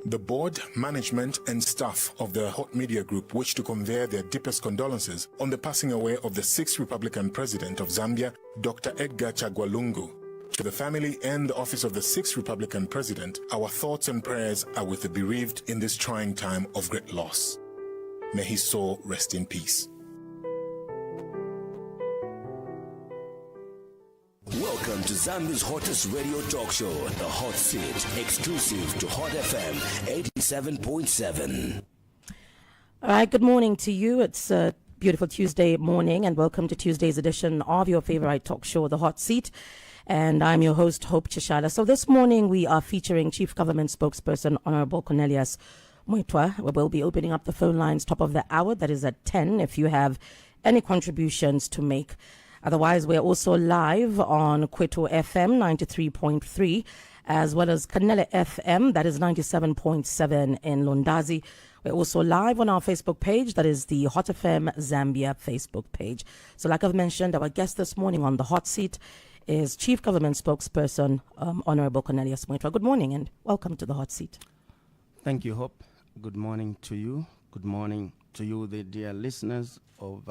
The board, management and staff of the Hot Media Group wish to convey their deepest condolences on the passing away of the 6th Republican President of Zambia, Dr. Edgar Chagwa Lungu. To the family and the office of the 6th Republican President, our thoughts and prayers are with the bereaved in this trying time of great loss. May his soul rest in peace. Welcome to Zambia's hottest radio talk show, The Hot Seat, exclusive to Hot FM 87.7. All right, good morning to you. It's a beautiful Tuesday morning, and welcome to Tuesday's edition of your favorite talk show, The Hot Seat. And I'm your host, Hope Chishala. So this morning we are featuring Chief Government Spokesperson, Honorable Cornelius Mweetwa. We will be opening up the phone lines top of the hour. That is at 10 if you have any contributions to make. Otherwise, we're also live on Mweetwa FM 93.3, as well as Canela FM, that is 97.7 in Lundazi. We're also live on our Facebook page, that is the Hot FM Zambia Facebook page. So like I've mentioned, our guest this morning on the Hot Seat is Chief Government Spokesperson, Honorable Cornelius Mweetwa. Good morning and welcome to the Hot Seat. Thank you, Hope. Good morning to you. Good morning to you, the dear listeners of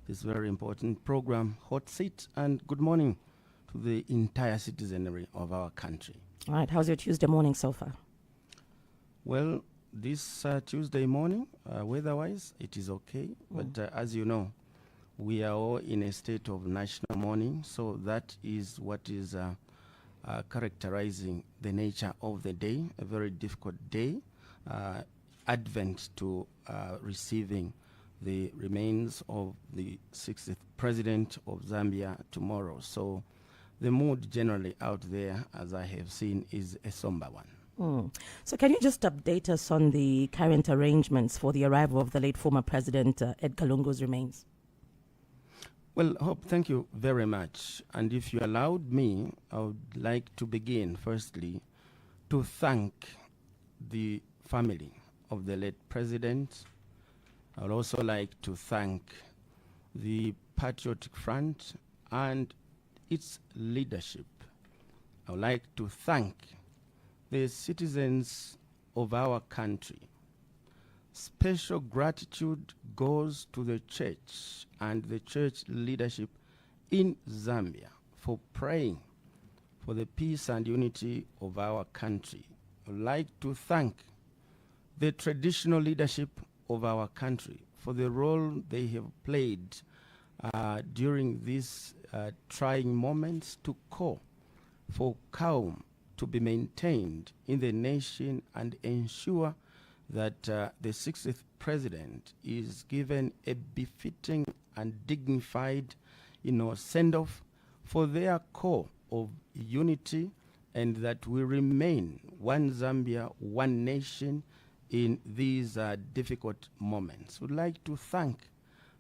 this very important program, Hot Seat, and good morning to the entire citizenry of our country. All right, how's your Tuesday morning so far? Well, this Tuesday morning, weather-wise, it is okay, but as you know, we are all in a state of national mourning, so that is what is characterizing the nature of the day, a very difficult day, advent to receiving the remains of the 60th President of Zambia tomorrow. So the mood generally out there, as I have seen, is a somber one. So can you just update us on the current arrangements for the arrival of the late former President Edgar Lungu's remains? Well, Hope, thank you very much. And if you allowed me, I would like to begin, firstly, to thank the family of the late President. I would also like to thank the Patriotic Front and its leadership. I would like to thank the citizens of our country. Special gratitude goes to the church and the church leadership in Zambia for praying for the peace and unity of our country. I would like to thank the traditional leadership of our country for the role they have played during these trying moments to call for calm to be maintained in the nation and ensure that the 60th President is given a befitting and dignified, send-off for their call of unity, and that we remain one Zambia, one nation in these difficult moments. We'd like to thank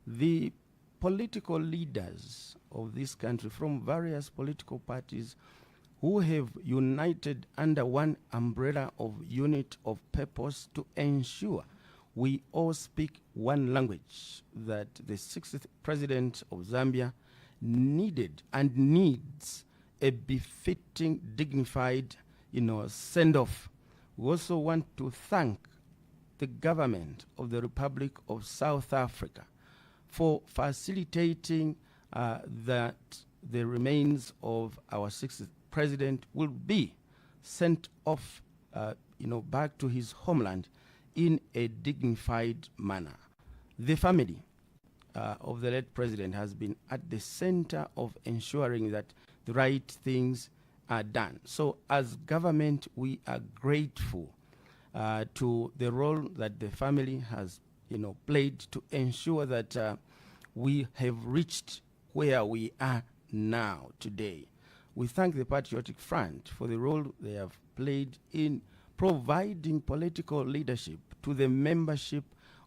the political leaders of this country from various political parties who have united under one umbrella of unit of purpose to ensure we all speak one language, that the 60th President of Zambia needed and needs a befitting, dignified, send-off. We also want to thank the government of the Republic of South Africa for facilitating that the remains of our 60th President will be sent off, back to his homeland in a dignified manner. The family of the late President has been at the center of ensuring that the right things are done. So as government, we are grateful to the role that the family has, played to ensure that we have reached where we are now today. We thank the Patriotic Front for the role they have played in providing political leadership to the membership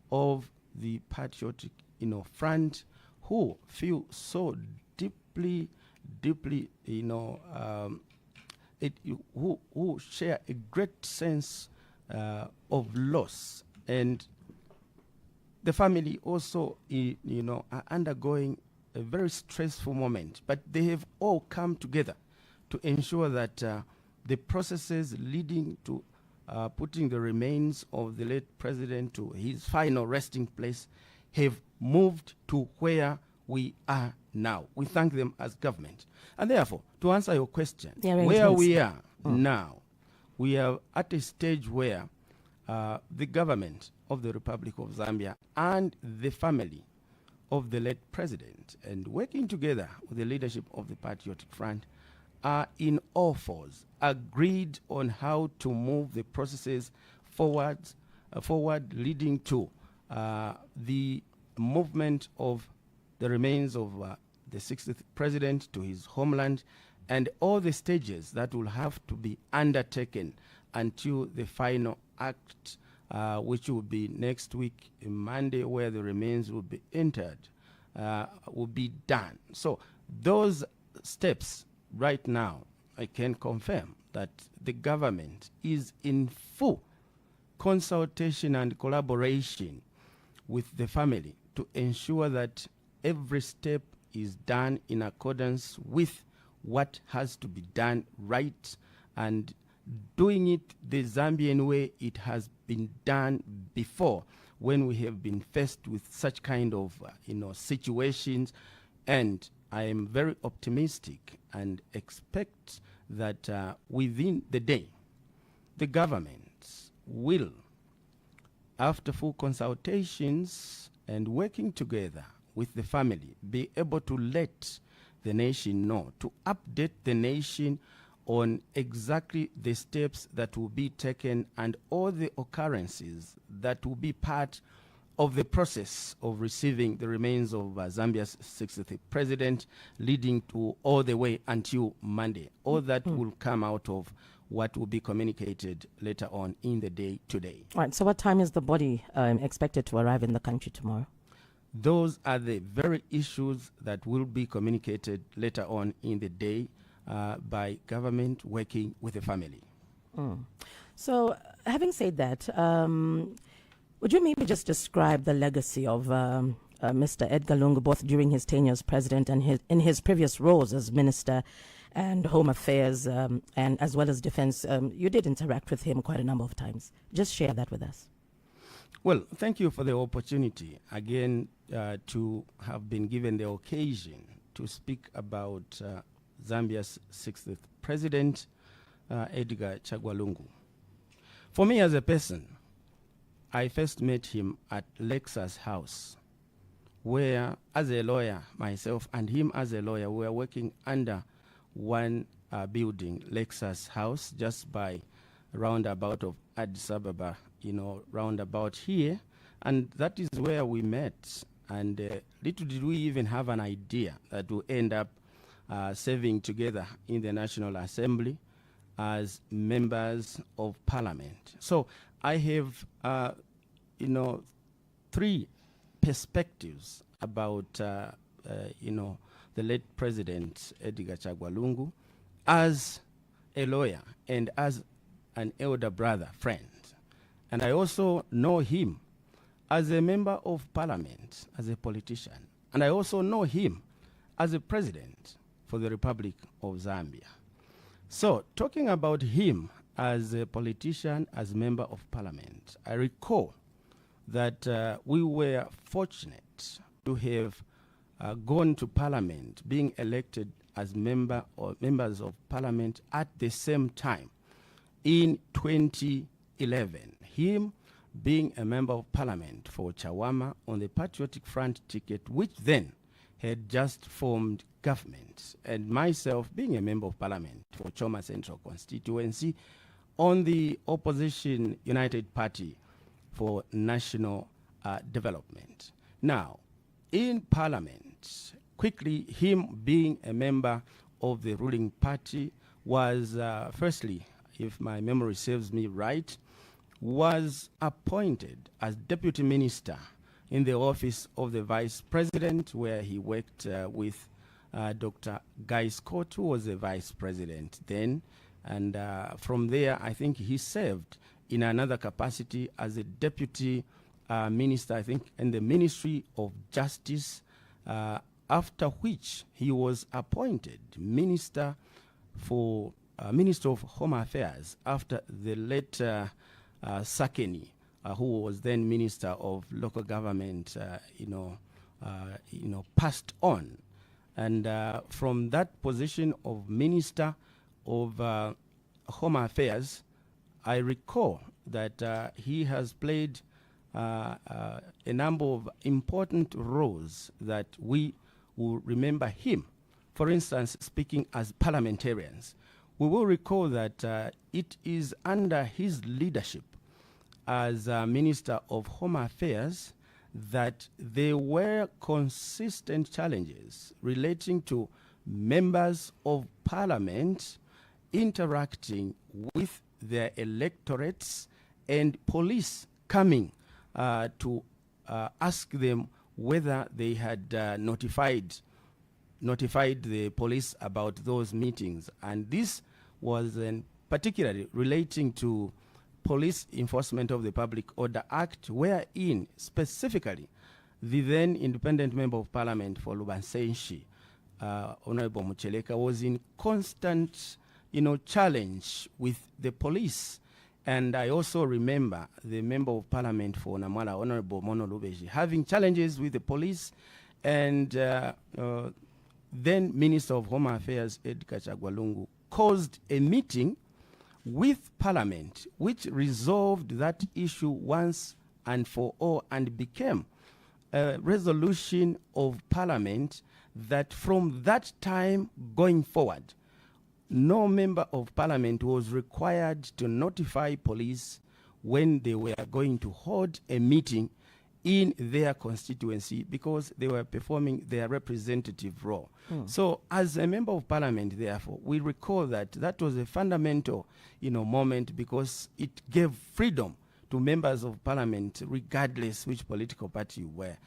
of the Patriotic, Front, who feel so deeply, who share a great sense of loss. And the family also, are undergoing a very stressful moment, but they have all come together to ensure that the processes leading to putting the remains of the late president to his final resting place, have moved to where we are now. We thank them as government. And therefore, to answer your question, where we are now, we are at a stage where the government of the Republic of Zambia and the family of the late president, and working together with the leadership of the Patriotic Front, are in all fours, agreed on how to move the processes forward, leading to the movement of the remains of the 60th president to his homeland, and all the stages that will have to be undertaken until the final act, which will be next week, Monday, where the remains will be entered, will be done. So those steps right now, I can confirm that the government is in full consultation and collaboration with the family to ensure that every step is done in accordance with what has to be done right, and doing it the Zambian way it has been done before, when we have been faced with such kind of situations. And I am very optimistic and expect that within the day, the government will, after full consultations and working together with the family, be able to let the nation know, to update the nation on exactly the steps that will be taken and all the occurrences that will be part of the process of receiving the remains of Zambia's 60th president, leading to all the way until Monday. All that will come out of what will be communicated later on in the day today. All right, so what time is the body expected to arrive in the country tomorrow? Those are the very issues that will be communicated later on in the day by government working with the family. So, having said that, would you maybe just describe the legacy of Mr. Edgar Lungu, both during his tenure as president and in his previous roles as minister and home affairs and as well as defense? You did interact with him quite a number of times. Just share that with us. Well, thank you for the opportunity again to have been given the occasion to speak about Zambia's 60th president, Edgar Chagwa Lungu. For me as a person, I first met him at Lexus House, where as a lawyer, myself and him as a lawyer, we were working under one building, Lexus House, just by roundabout of Addis Ababa, roundabout here. And that is where we met. And little did we even have an idea that we'll end up serving together in the National Assembly as members of Parliament. So I have, three perspectives about, the late President Edgar Chagwa Lungu as a lawyer and as an elder brother, friend. And I also know him as a member of Parliament, as a politician. And I also know him as a president for the Republic of Zambia. So, talking about him as a politician, as member of Parliament, I recall that we were fortunate to have gone to Parliament, being elected as members of Parliament at the same time in 2011. Him being a member of Parliament for Chawama on the Patriotic Front ticket, which then had just formed government, and myself being a member of Parliament for Choma Central constituency on the opposition United Party for National Development. Now, in Parliament, quickly, him being a member of the ruling party was, firstly, if my memory serves me right, was appointed as deputy minister in the office of the vice president, where he worked with Dr. Guy Scott, who was the vice president then. And from there, I think he served in another capacity as a deputy minister, I think, in the Ministry of Justice, after which he was appointed Minister for Minister of Home Affairs after the late Sakeni, who was then Minister of Local Government, passed on. And from that position of Minister of Home Affairs, I recall that he has played a number of important roles that we will remember him. For instance, speaking as parliamentarians, we will recall that it is under his leadership as Minister of Home Affairs that there were consistent challenges relating to members of parliament interacting with their electorates and police coming to ask them whether they had notified the police about those meetings. And this was particularly relating to Police Enforcement of the Public Order Act, wherein specifically the then independent member of parliament for Lubansenshi, Honorable Mucheleka, was in constant challenge with the police. And I also remember the member of parliament for Namwala, Honorable Mono Lubeji, having challenges with the police, and then Minister of Home Affairs Edgar Chagwalungu caused a meeting with Parliament which resolved that issue once and for all and became a resolution of Parliament that from that time going forward, no member of Parliament was required to notify police when they were going to hold a meeting in their constituency because they were performing their representative role. So as a member of parliament, therefore, we recall that that was a fundamental moment because it gave freedom to members of parliament, regardless which political party you were,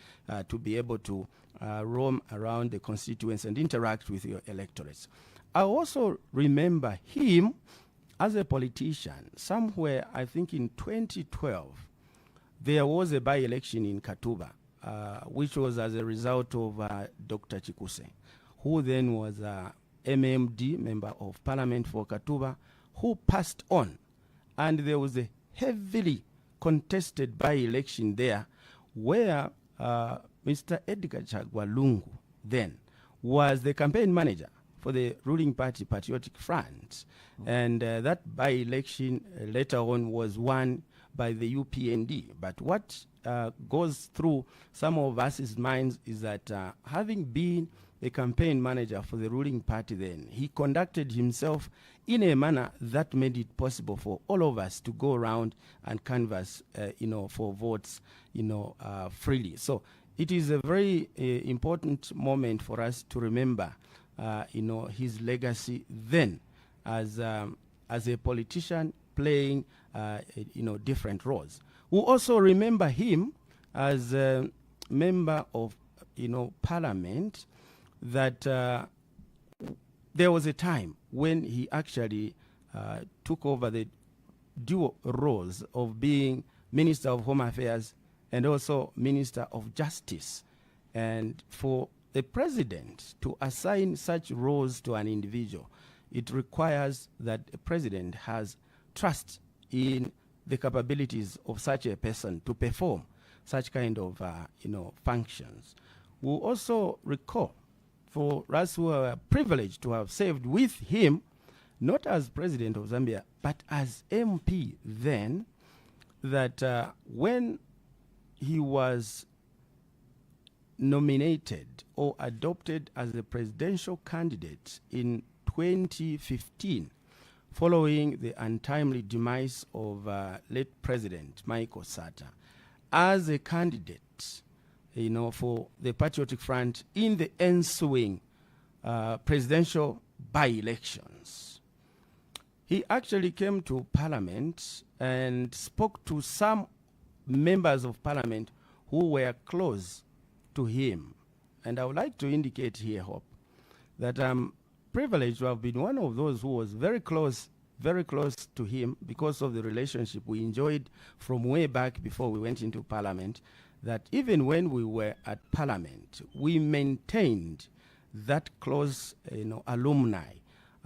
to be able to roam around the constituency and interact with your electorates. I also remember him as a politician. Somewhere, I think in 2012, there was a by-election in Katuba, which was as a result of Dr. Chikuse, who then was MMD, Member of Parliament for Katuba, who passed on. And there was a heavily contested by-election there where Mr. Edgar Chagwalungu then was the campaign manager for the ruling party, Patriotic Front. And that by-election later on was won by the UPND. But what goes through some of us' minds is that having been a campaign manager for the ruling party then, he conducted himself in a manner that made it possible for all of us to go around and canvass, for votes, freely. So it is a very important moment for us to remember, his legacy then as a politician playing, different roles. We also remember him as a member of, parliament that there was a time when he actually took over the dual roles of being Minister of Home Affairs and also Minister of Justice. And for the president to assign such roles to an individual, it requires that the president has trust in the capabilities of such a person to perform such kind of, functions. We'll also recall, for us who are privileged to have served with him, not as president of Zambia, but as MP then, that when he was nominated or adopted as the presidential candidate in 2015, following the untimely demise of late President Michael Sata, as a candidate, for the Patriotic Front in the ensuing presidential by-elections. He actually came to Parliament and spoke to some members of Parliament who were close to him. And I would like to indicate here, Hope, that I'm privileged to have been one of those who was very close to him because of the relationship we enjoyed from way back before we went into Parliament, that even when we were at Parliament, we maintained that close alumni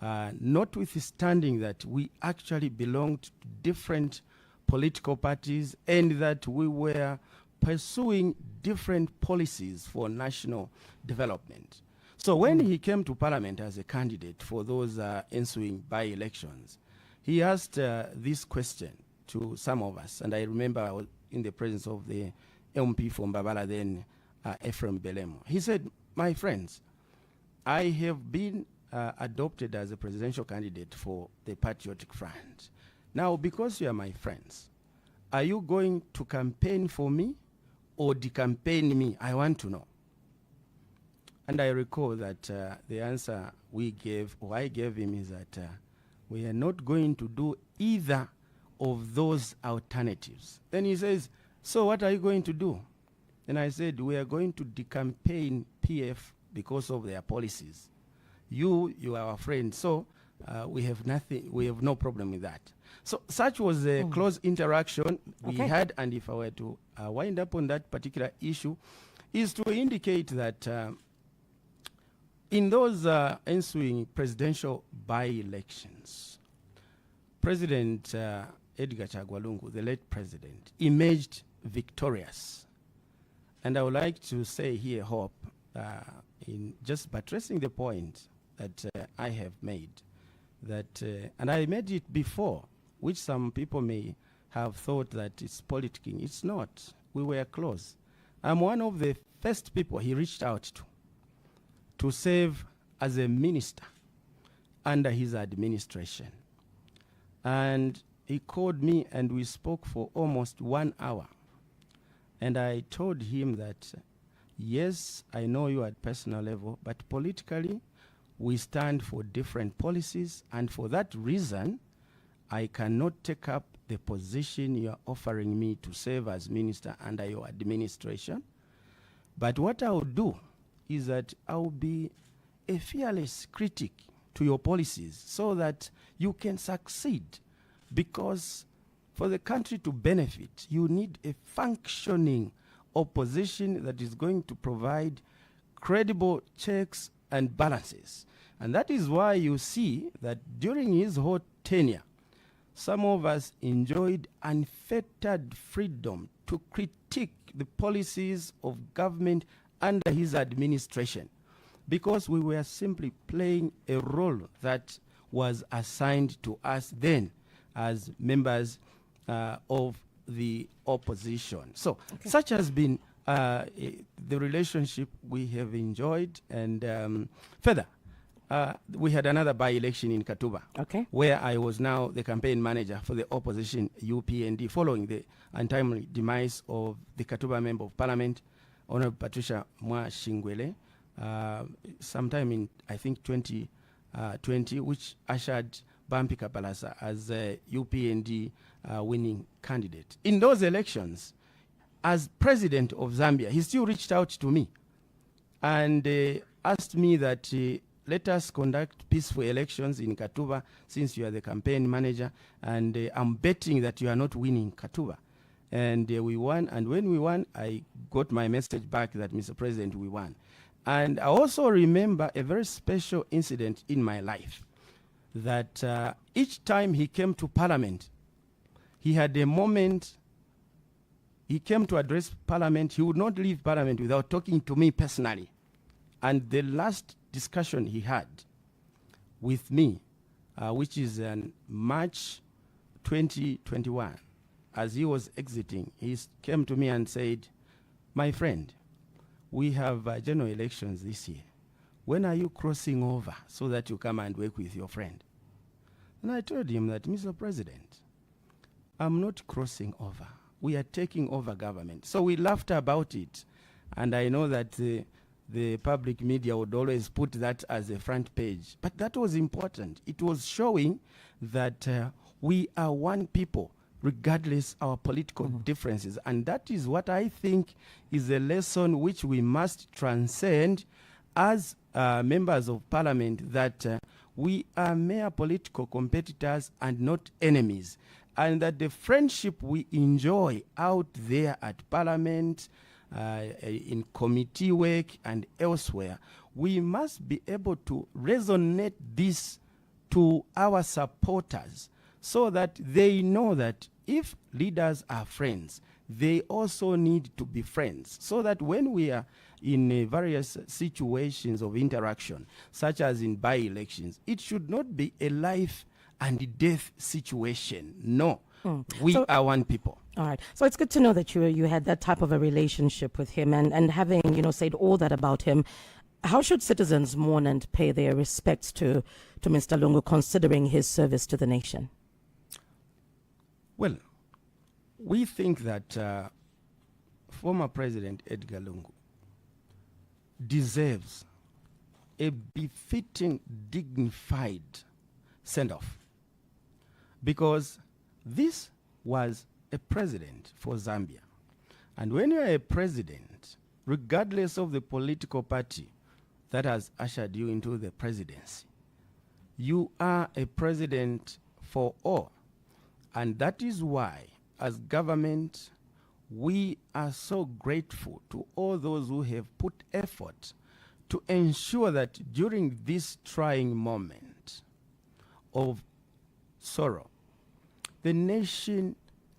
notwithstanding that we actually belonged to different political parties and that we were pursuing different policies for national development. So when he came to Parliament as a candidate for those ensuing by-elections, he asked this question to some of us, and I remember I was in the presence of the MP from Babala then, Ephraim Belemo. He said, "My friends, I have been adopted as a presidential candidate for the Patriotic Front. Now, because you are my friends, are you going to campaign for me or decampaign me? I want to know." And I recall that the answer we gave, or I gave him, is that we are not going to do either of those alternatives. Then he says, "So what are you going to do?" And I said, "We are going to decampaign PF because of their policies. You are our friend, so we have no problem with that." So such was a close interaction we had, and if I were to wind up on that particular issue, is to indicate that in those ensuing presidential by-elections, President Edgar Chagwa Lungu, the late president, emerged victorious. And I would like to say here, Hope, in just buttressing the point that I have made, that, and I made it before, which some people may have thought that it's politicking. It's not. We were close. I'm one of the first people he reached out to serve as a minister under his administration. And he called me and we spoke for almost 1 hour. And I told him that, yes, I know you at personal level, but politically, we stand for different policies, and for that reason, I cannot take up the position you are offering me to serve as minister under your administration. But what I will do is that I will be a fearless critic to your policies so that you can succeed, because for the country to benefit, you need a functioning opposition that is going to provide credible checks and balances. And that is why you see that during his whole tenure, some of us enjoyed unfettered freedom to critique the policies of government under his administration, because we were simply playing a role that was assigned to us then as members of the opposition. So such has been the relationship we have enjoyed. And further, we had another by-election in Katuba, where I was now the campaign manager for the opposition UPND, following the untimely demise of the Katuba Member of Parliament, Honorable Patricia Mwa Shingwele, sometime in, I think, 2020, which ushered Bampi Kapalasa as a UPND winning candidate. In those elections, as president of Zambia, he still reached out to me and asked me that let us conduct peaceful elections in Katuba, since you are the campaign manager, and I'm betting that you are not winning Katuba. And we won, and when we won, I got my message back that, Mr. President, we won. And I also remember a very special incident in my life, that each time he came to Parliament, he had a moment, he came to address Parliament, he would not leave Parliament without talking to me personally. And the last discussion he had with me, which is in March 2021, as he was exiting, he came to me and said, "My friend, we have general elections this year. When are you crossing over so that you come and work with your friend?" And I told him that, "Mr. President, I'm not crossing over. We are taking over government." So we laughed about it. And I know that the public media would always put that as a front page. But that was important. It was showing that we are one people, regardless our political differences. And that is what I think is a lesson which we must transcend as members of Parliament, that we are mere political competitors and not enemies. And that the friendship we enjoy out there at Parliament, in committee work and elsewhere, we must be able to resonate this to our supporters so that they know that if leaders are friends, they also need to be friends, so that when we are in various situations of interaction, such as in by-elections, it should not be a life and death situation. No, we are one people. All right. So it's good to know that you had that type of a relationship with him, and having, said all that about him. How should citizens mourn and pay their respects to Mr. Lungu, considering his service to the nation? Well, we think that former President Edgar Lungu deserves a befitting, dignified send-off, because this was a president for Zambia. And when you are a president, regardless of the political party that has ushered you into the presidency, you are a president for all. And that is why, as government, we are so grateful to all those who have put effort to ensure that during this trying moment of sorrow, the nation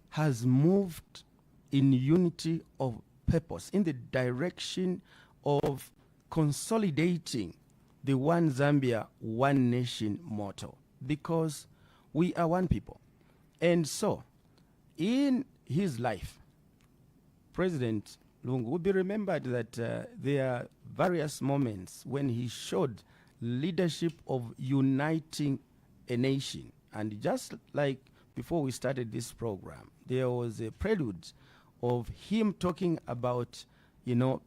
has moved in unity of purpose, in the direction of consolidating the One Zambia, One Nation motto, because we are one people. And so, in his life, President Lungu will be remembered that there are various moments when he showed leadership of uniting a nation. And just like before we started this program, there was a prelude of him talking about,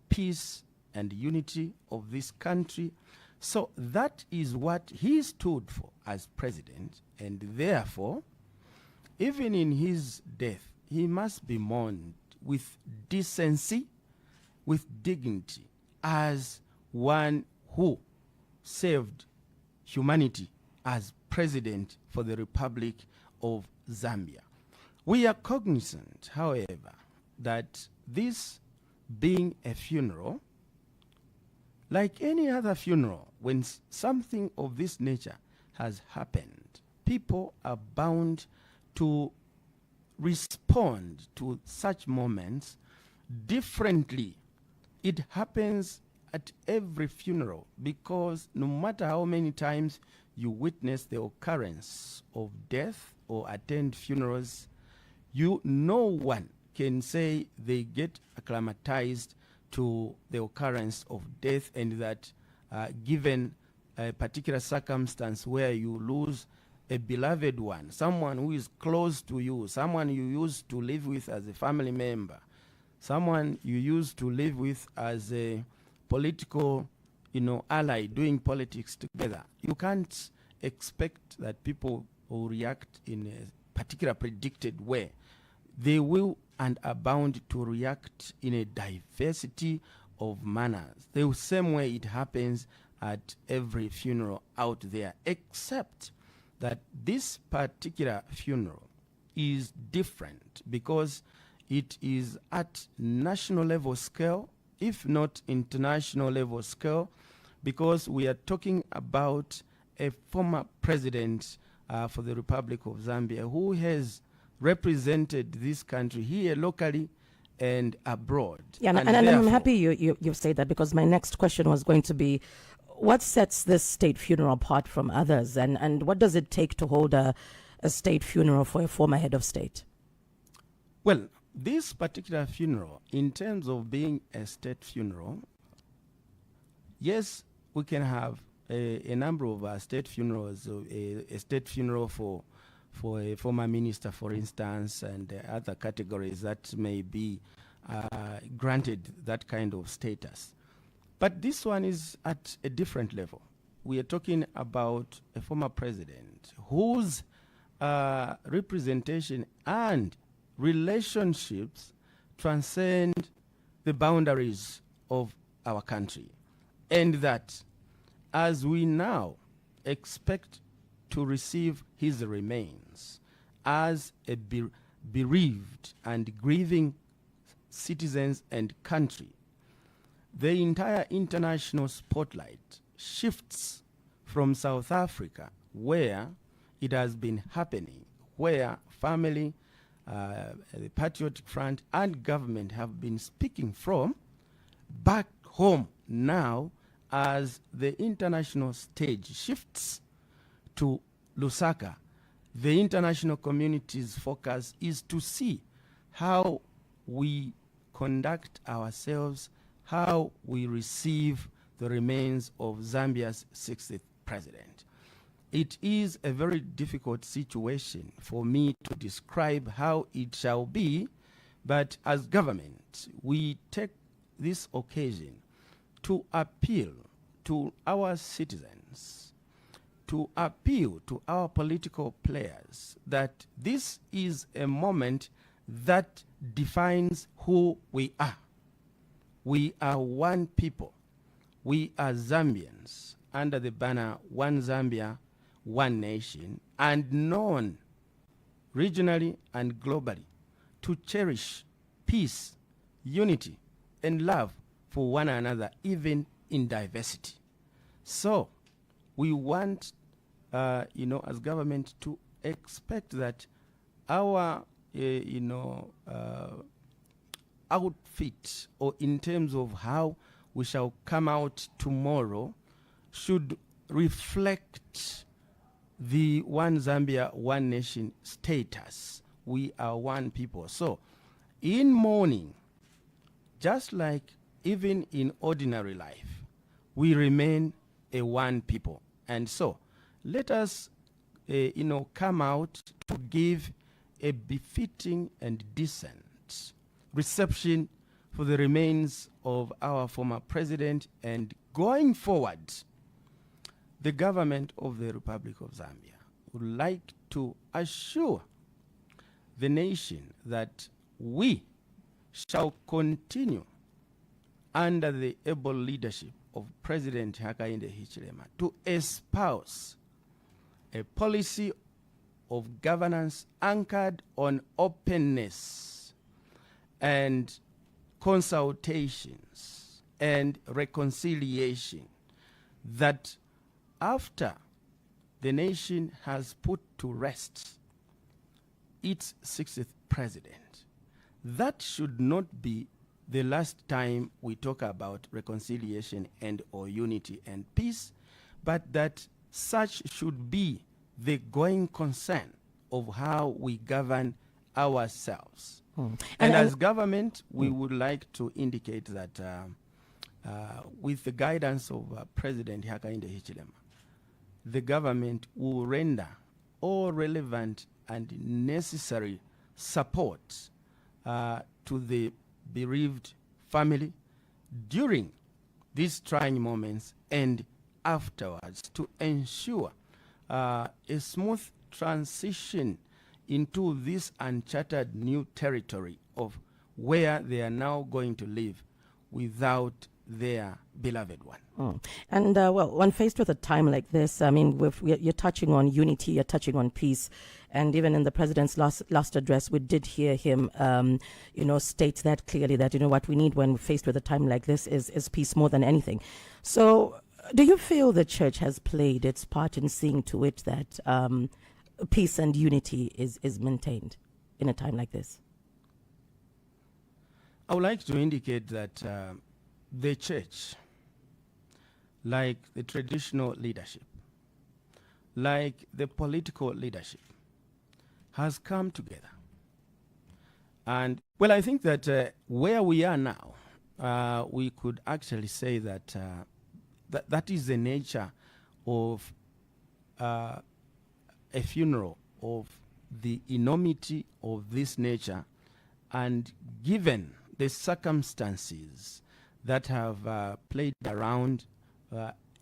peace and unity of this country. So that is what he stood for as president, and therefore, even in his death, he must be mourned with decency, with dignity, as one who saved humanity as president for the Republic of Zambia. We are cognizant, however, that this being a funeral, like any other funeral, when something of this nature has happened, people are bound to respond to such moments differently. It happens at every funeral, because no matter how many times you witness the occurrence of death or attend funerals, no one can say they get acclimatized to the occurrence of death, and that given a particular circumstance where you lose a beloved one, someone who is close to you, someone you used to live with as a family member, someone you used to live with as a political, ally, doing politics together. You can't expect that people will react in a particular predicted way. They will and are bound to react in a diversity of manners, the same way it happens at every funeral out there, except that this particular funeral is different because it is at national level scale, if not international level scale, because we are talking about a former president for the Republic of Zambia who has represented this country here locally and abroad. Yeah, and I'm happy you've said that, because my next question was going to be, what sets this state funeral apart from others, and what does it take to hold a state funeral for a former head of state? Well, this particular funeral, in terms of being a state funeral, yes, we can have a number of state funerals, a state funeral for a former minister, for instance, and other categories that may be granted that kind of status. But this one is at a different level. We are talking about a former president whose representation and relationships transcend the boundaries of our country. And that as we now expect to receive his remains as a bereaved and grieving citizens and country, the entire international spotlight shifts from South Africa where it has been happening, where family, the Patriotic Front, and government have been speaking from back home now as the international stage shifts to Lusaka. The international community's focus is to see how we conduct ourselves, how we receive the remains of Zambia's 60th president. It is a very difficult situation for me to describe how it shall be, but as government, we take this occasion to appeal to our citizens, to appeal to our political players that this is a moment that defines who we are. We are one people. We are Zambians under the banner One Zambia, One Nation, and known regionally and globally to cherish peace, unity, and love for one another, even in diversity. So we want, as government, to expect that our, outfit, or in terms of how we shall come out tomorrow, should reflect the One Zambia, One Nation status. We are one people. So in mourning, just like even in ordinary life, we remain a one people. And so let us, come out to give a befitting and decent reception for the remains of our former president, and going forward, the government of the Republic of Zambia would like to assure the nation that we shall continue under the able leadership of President Hakainde Hichilema to espouse a policy of governance anchored on openness and consultations and reconciliation, that after the nation has put to rest its 60th president, that should not be the last time we talk about reconciliation and or unity and peace, but that such should be the going concern of how we govern ourselves. And as government, we would like to indicate that with the guidance of President Hakainde Hichilema, the government will render all relevant and necessary support to the bereaved family during these trying moments and afterwards, to ensure a smooth transition into this uncharted new territory of where they are now going to live without their beloved one. And when faced with a time like this, I mean, you're touching on unity, you're touching on peace, and even in the president's last address, we did hear him, state that clearly, that what we need when faced with a time like this is peace more than anything. So, do you feel the church has played its part in seeing to it that peace and unity is maintained in a time like this? I would like to indicate that the church, like the traditional leadership, like the political leadership, has come together. And, well, I think that where we are now, we could actually say that that is the nature of a funeral of the enormity of this nature, and given the circumstances that have played around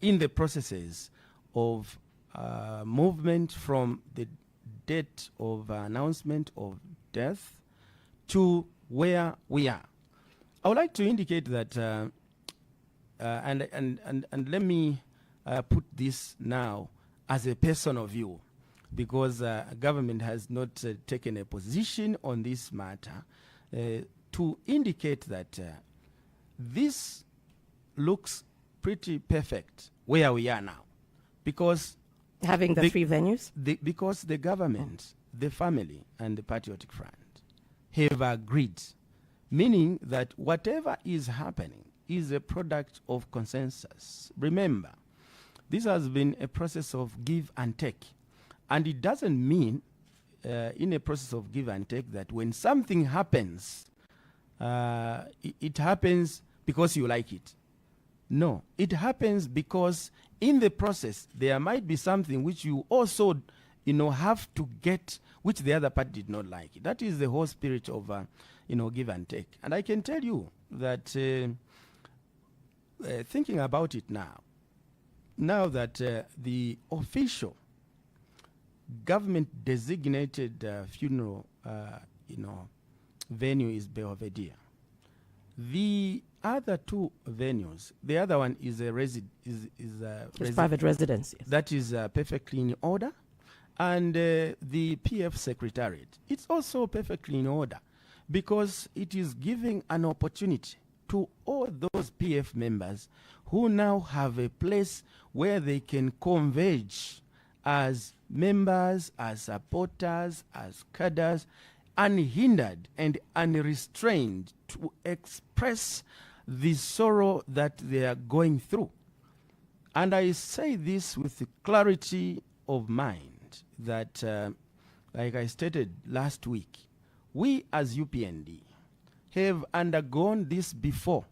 in the processes of movement from the date of announcement of death to where we are. I would like to indicate that, and let me put this now as a personal view, because government has not taken a position on this matter, to indicate that this looks pretty perfect where we are now, because Having the three venues? Because the government, the family, and the Patriotic Front have agreed, meaning that whatever is happening is a product of consensus. Remember, this has been a process of give and take. And it doesn't mean in a process of give and take that when something happens, it happens because you like it. No, it happens because in the process, there might be something which you also, have to get, which the other party did not like. That is the whole spirit of, give and take. And I can tell you that thinking about it now that the official government designated funeral, venue is Belvedere. The other two venues, the other one is a private residence. Yes. That is perfectly in order. And the PF Secretariat, it's also perfectly in order because it is giving an opportunity to all those PF members who now have a place where they can converge as members, as supporters, as cadres, unhindered and unrestrained to express the sorrow that they are going through. And I say this with the clarity of mind that, like I stated last week, we as UPND have undergone this before,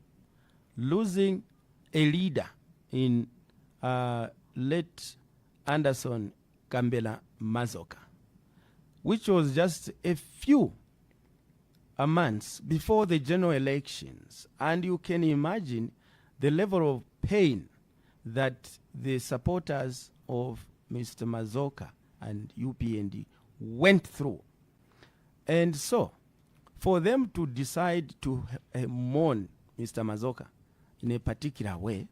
losing a leader in late Anderson Kambela Mazoka, which was just a few months before the general elections. And you can imagine the level of pain that the supporters of Mr. Mazoka and UPND went through. And so, for them to decide to mourn Mr. Mazoka in a particular way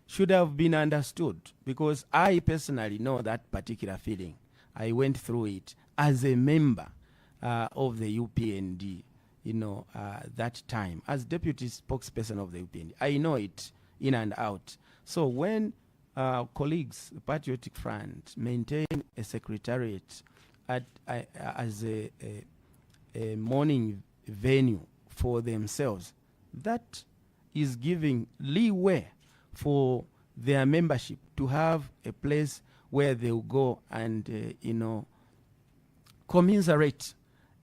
should have been understood, because I personally know that particular feeling. I went through it as a member of the UPND, that time, as deputy spokesperson of the UPND. I know it in and out. So when colleagues, the Patriotic Front, maintain a secretariat as a mourning venue for themselves, that is giving leeway for their membership to have a place where they will go and, commiserate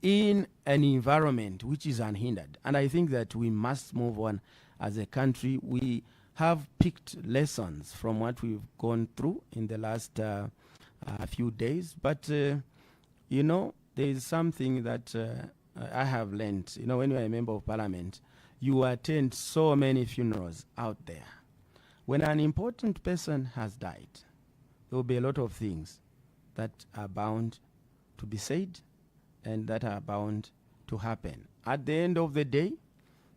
in an environment which is unhindered. And I think that we must move on as a country. We have picked lessons from what we've gone through in the last few days. But, there is something that I have learned. When you're a member of parliament, you attend so many funerals out there. When an important person has died, there will be a lot of things that are bound to be said and that are bound to happen. At the end of the day,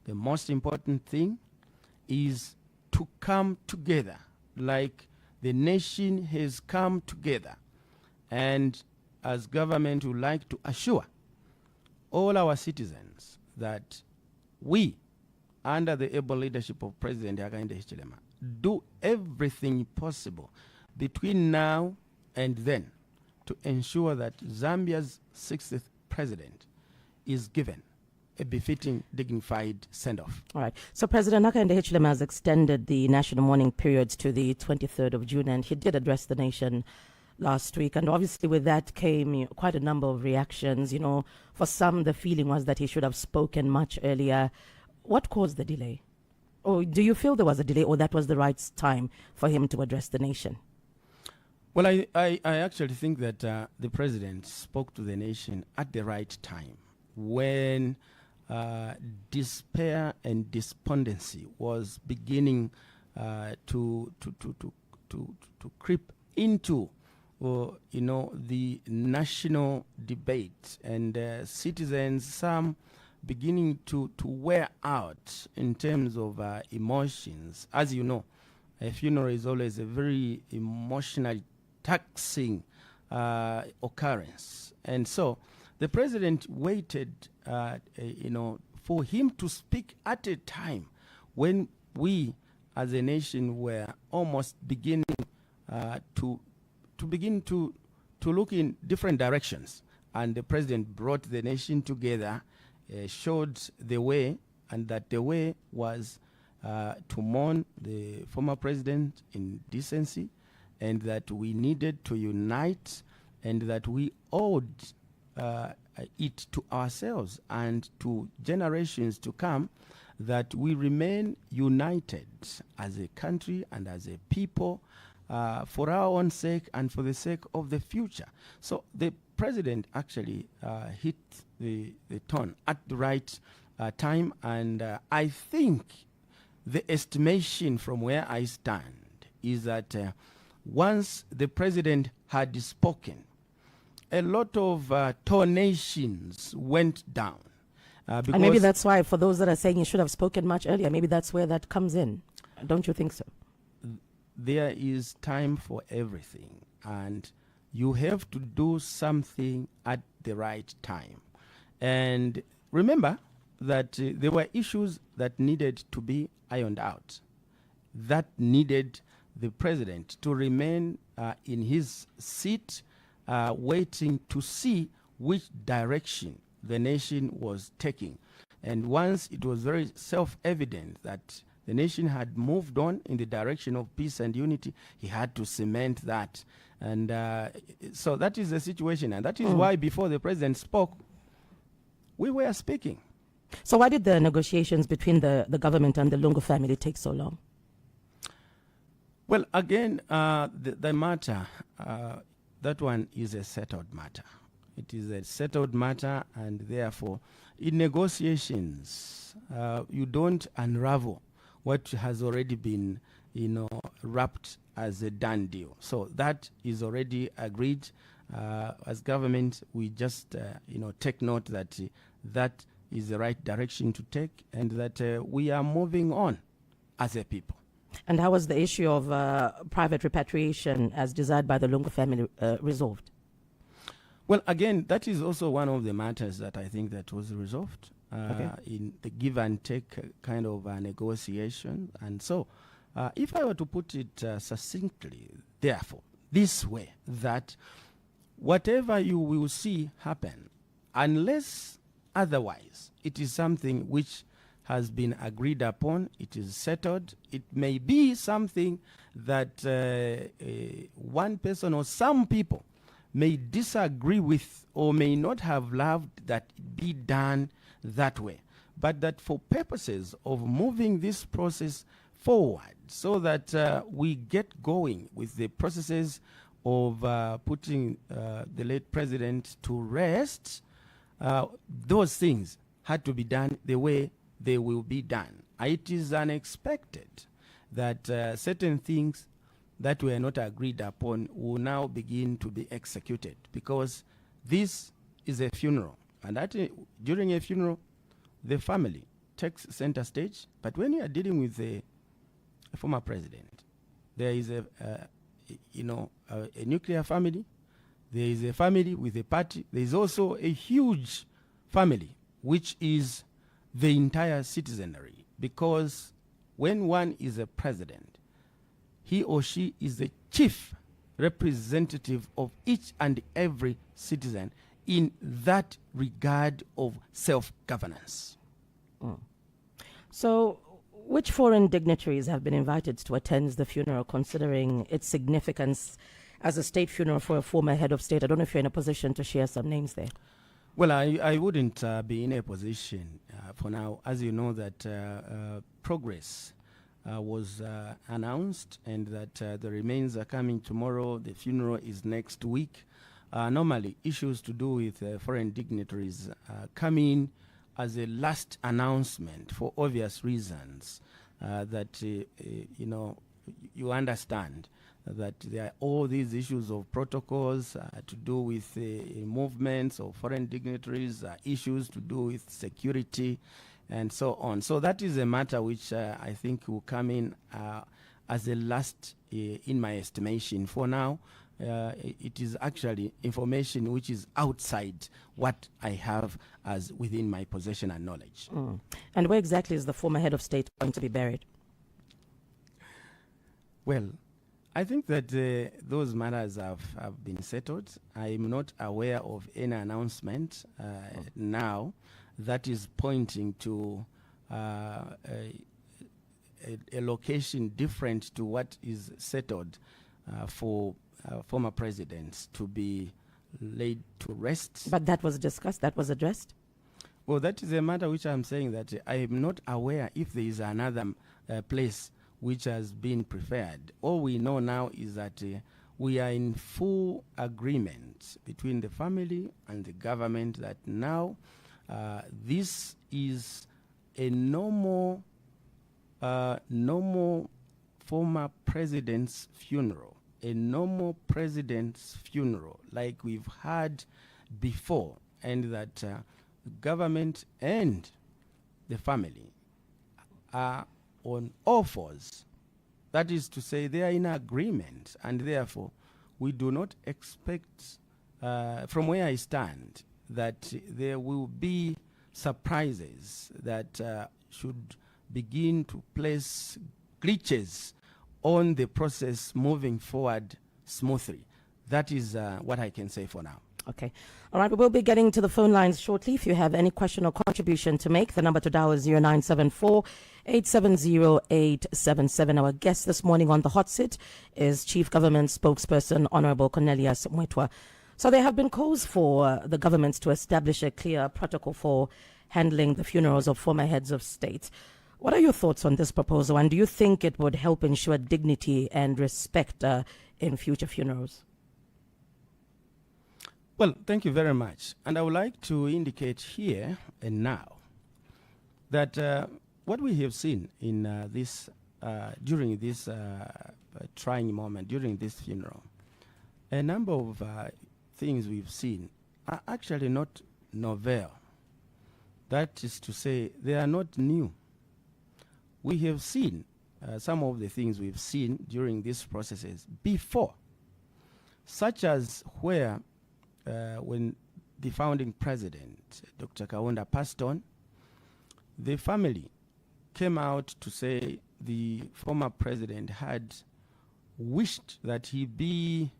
the most important thing is to come together like the nation has come together. And as government, we would like to assure all our citizens that we, under the able leadership of President Hakainde Hichilema, do everything possible between now and then to ensure that Zambia's 60th president is given a befitting, dignified send-off. All right. So President Hakainde Hichilema has extended the national mourning periods to the 23rd of June, and he did address the nation last week. And obviously with that came quite a number of reactions. For some, the feeling was that he should have spoken much earlier. What caused the delay? Or do you feel there was a delay, or that was the right time for him to address the nation? Well, I actually think that the president spoke to the nation at the right time, when despair and despondency was beginning to creep into the national debate, and citizens, some beginning to wear out in terms of emotions. As you know, a funeral is always a very emotionally taxing occurrence. And so the president waited, for him to speak at a time when we as a nation were almost beginning to to begin to look in different directions. And the president brought the nation together, showed the way, and that the way was to mourn the former president in decency, and that we needed to unite, and that we owed it to ourselves and to generations to come, that we remain united as a country and as a people for our own sake and for the sake of the future. So the president actually hit the tone at the right time, and I think the estimation from where I stand is that once the president had spoken, a lot of donations went down. And maybe that's why, for those that are saying you should have spoken much earlier, maybe that's where that comes in. Don't you think so? There is time for everything, and you have to do something at the right time. And remember that there were issues that needed to be ironed out, that needed the president to remain in his seat, waiting to see which direction the nation was taking. And once it was very self-evident that the nation had moved on in the direction of peace and unity, he had to cement that. And so that is the situation. And that is why before the president spoke, we were speaking. So why did the negotiations between the government and the Lungu family take so long? Well, again, the matter, that one is a settled matter. It is a settled matter, and therefore, in negotiations, you don't unravel what has already been, wrapped as a done deal. So that is already agreed. As government, we just, take note that that is the right direction to take, and that we are moving on as a people. And how was the issue of private repatriation as desired by the Lungu family resolved? Well, again, that is also one of the matters that I think that was resolved in the give and take kind of negotiation. And so, if I were to put it succinctly, therefore, this way, that whatever you will see happen, unless otherwise, it is something which has been agreed upon, it is settled. It may be something that one person or some people may disagree with or may not have loved that it be done that way. But that for purposes of moving this process forward so that we get going with the processes of putting the late president to rest, those things had to be done the way they will be done. It is unexpected that certain things that were not agreed upon will now begin to be executed, because this is a funeral, and that during a funeral, the family takes center stage. But when you are dealing with a former president, there is a nuclear family, there is a family with a party, there is also a huge family, which is the entire citizenry, because when one is a president, he or she is the chief representative of each and every citizen in that regard of self-governance. So, which foreign dignitaries have been invited to attend the funeral, considering its significance as a state funeral for a former head of state? I don't know if you're in a position to share some names there. Well, I wouldn't be in a position for now. As you know, that progress was announced, and that the remains are coming tomorrow. The funeral is next week. Normally, issues to do with foreign dignitaries come in as a last announcement for obvious reasons that, you understand that there are all these issues of protocols to do with movements of foreign dignitaries, issues to do with security, and so on. So that is a matter which I think will come in as a last, in my estimation. For now, it is actually information which is outside what I have as within my possession and knowledge. And where exactly is the former head of state going to be buried? Well, I think that those matters have been settled. I'm not aware of any announcement now that is pointing to a location different to what is settled for former presidents to be laid to rest. But that was discussed, that was addressed? Well, that is a matter which I'm saying that I am not aware if there is another place which has been preferred. All we know now is that we are in full agreement between the family and the government that now this is a normal former president's funeral, a normal president's funeral like we've had before, and that government and the family are on all fours. That is to say, they are in agreement, and therefore we do not expect, from where I stand, that there will be surprises that should begin to place glitches on the process moving forward smoothly. That is what I can say for now. Okay. All right, we will be getting to the phone lines shortly. If you have any question or contribution to make, the number to dial is 0974-870-877. Our guest this morning on the hot seat is Chief Government Spokesperson Honorable Cornelius Mweetwa. So there have been calls for the governments to establish a clear protocol for handling the funerals of former heads of state. What are your thoughts on this proposal, and do you think it would help ensure dignity and respect in future funerals? Well, thank you very much. And I would like to indicate here and now that what we have seen in during this trying moment, during this funeral, a number of things we've seen are actually not novel. That is to say, they are not new. We have seen some of the things we've seen during these processes before, such as where when the founding president, Dr. Kaunda, passed on, the family came out to say the former president had wished that he be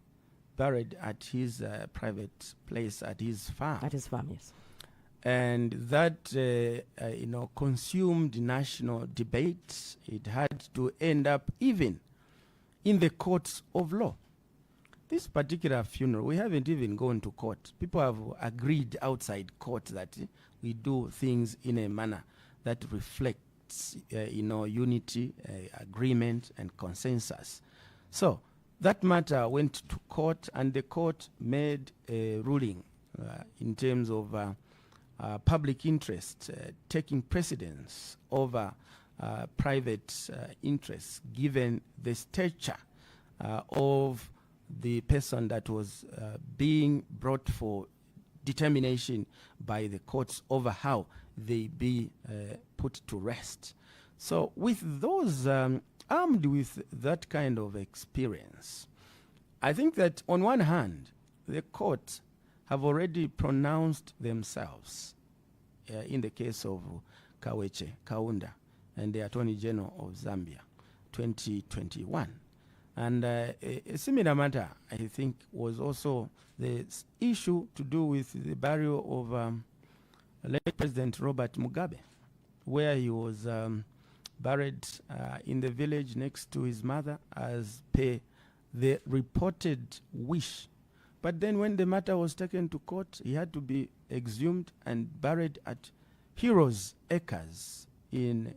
buried at his private place, at his farm. At his farm, yes. And that, consumed national debate. It had to end up even in the courts of law. This particular funeral, we haven't even gone to court. People have agreed outside court that we do things in a manner that reflects, unity, agreement, and consensus. So that matter went to court, and the court made a ruling in terms of public interest taking precedence over private interests, given the stature of the person that was being brought for determination by the courts over how they be put to rest. So with those, armed with that kind of experience, I think that on one hand, the courts have already pronounced themselves in the case of Kaunda and the Attorney General of Zambia, 2021. And a similar matter, I think, was also the issue to do with the burial of late President Robert Mugabe, where he was buried in the village next to his mother as per the reported wish. But then when the matter was taken to court, he had to be exhumed and buried at Heroes Acres in,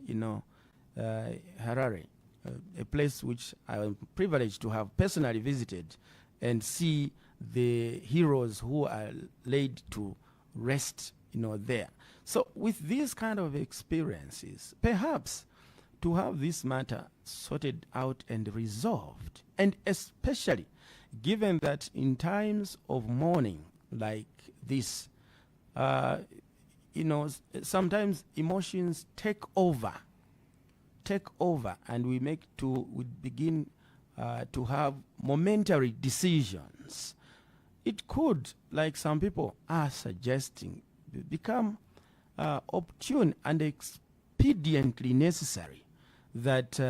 Harare. A place which I am privileged to have personally visited and see the heroes who are laid to rest, there. So with these kind of experiences, perhaps to have this matter sorted out and resolved, and especially given that in times of mourning like this, sometimes emotions take over, and we begin to have momentary decisions. It could, like some people are suggesting, become opportune and expediently necessary that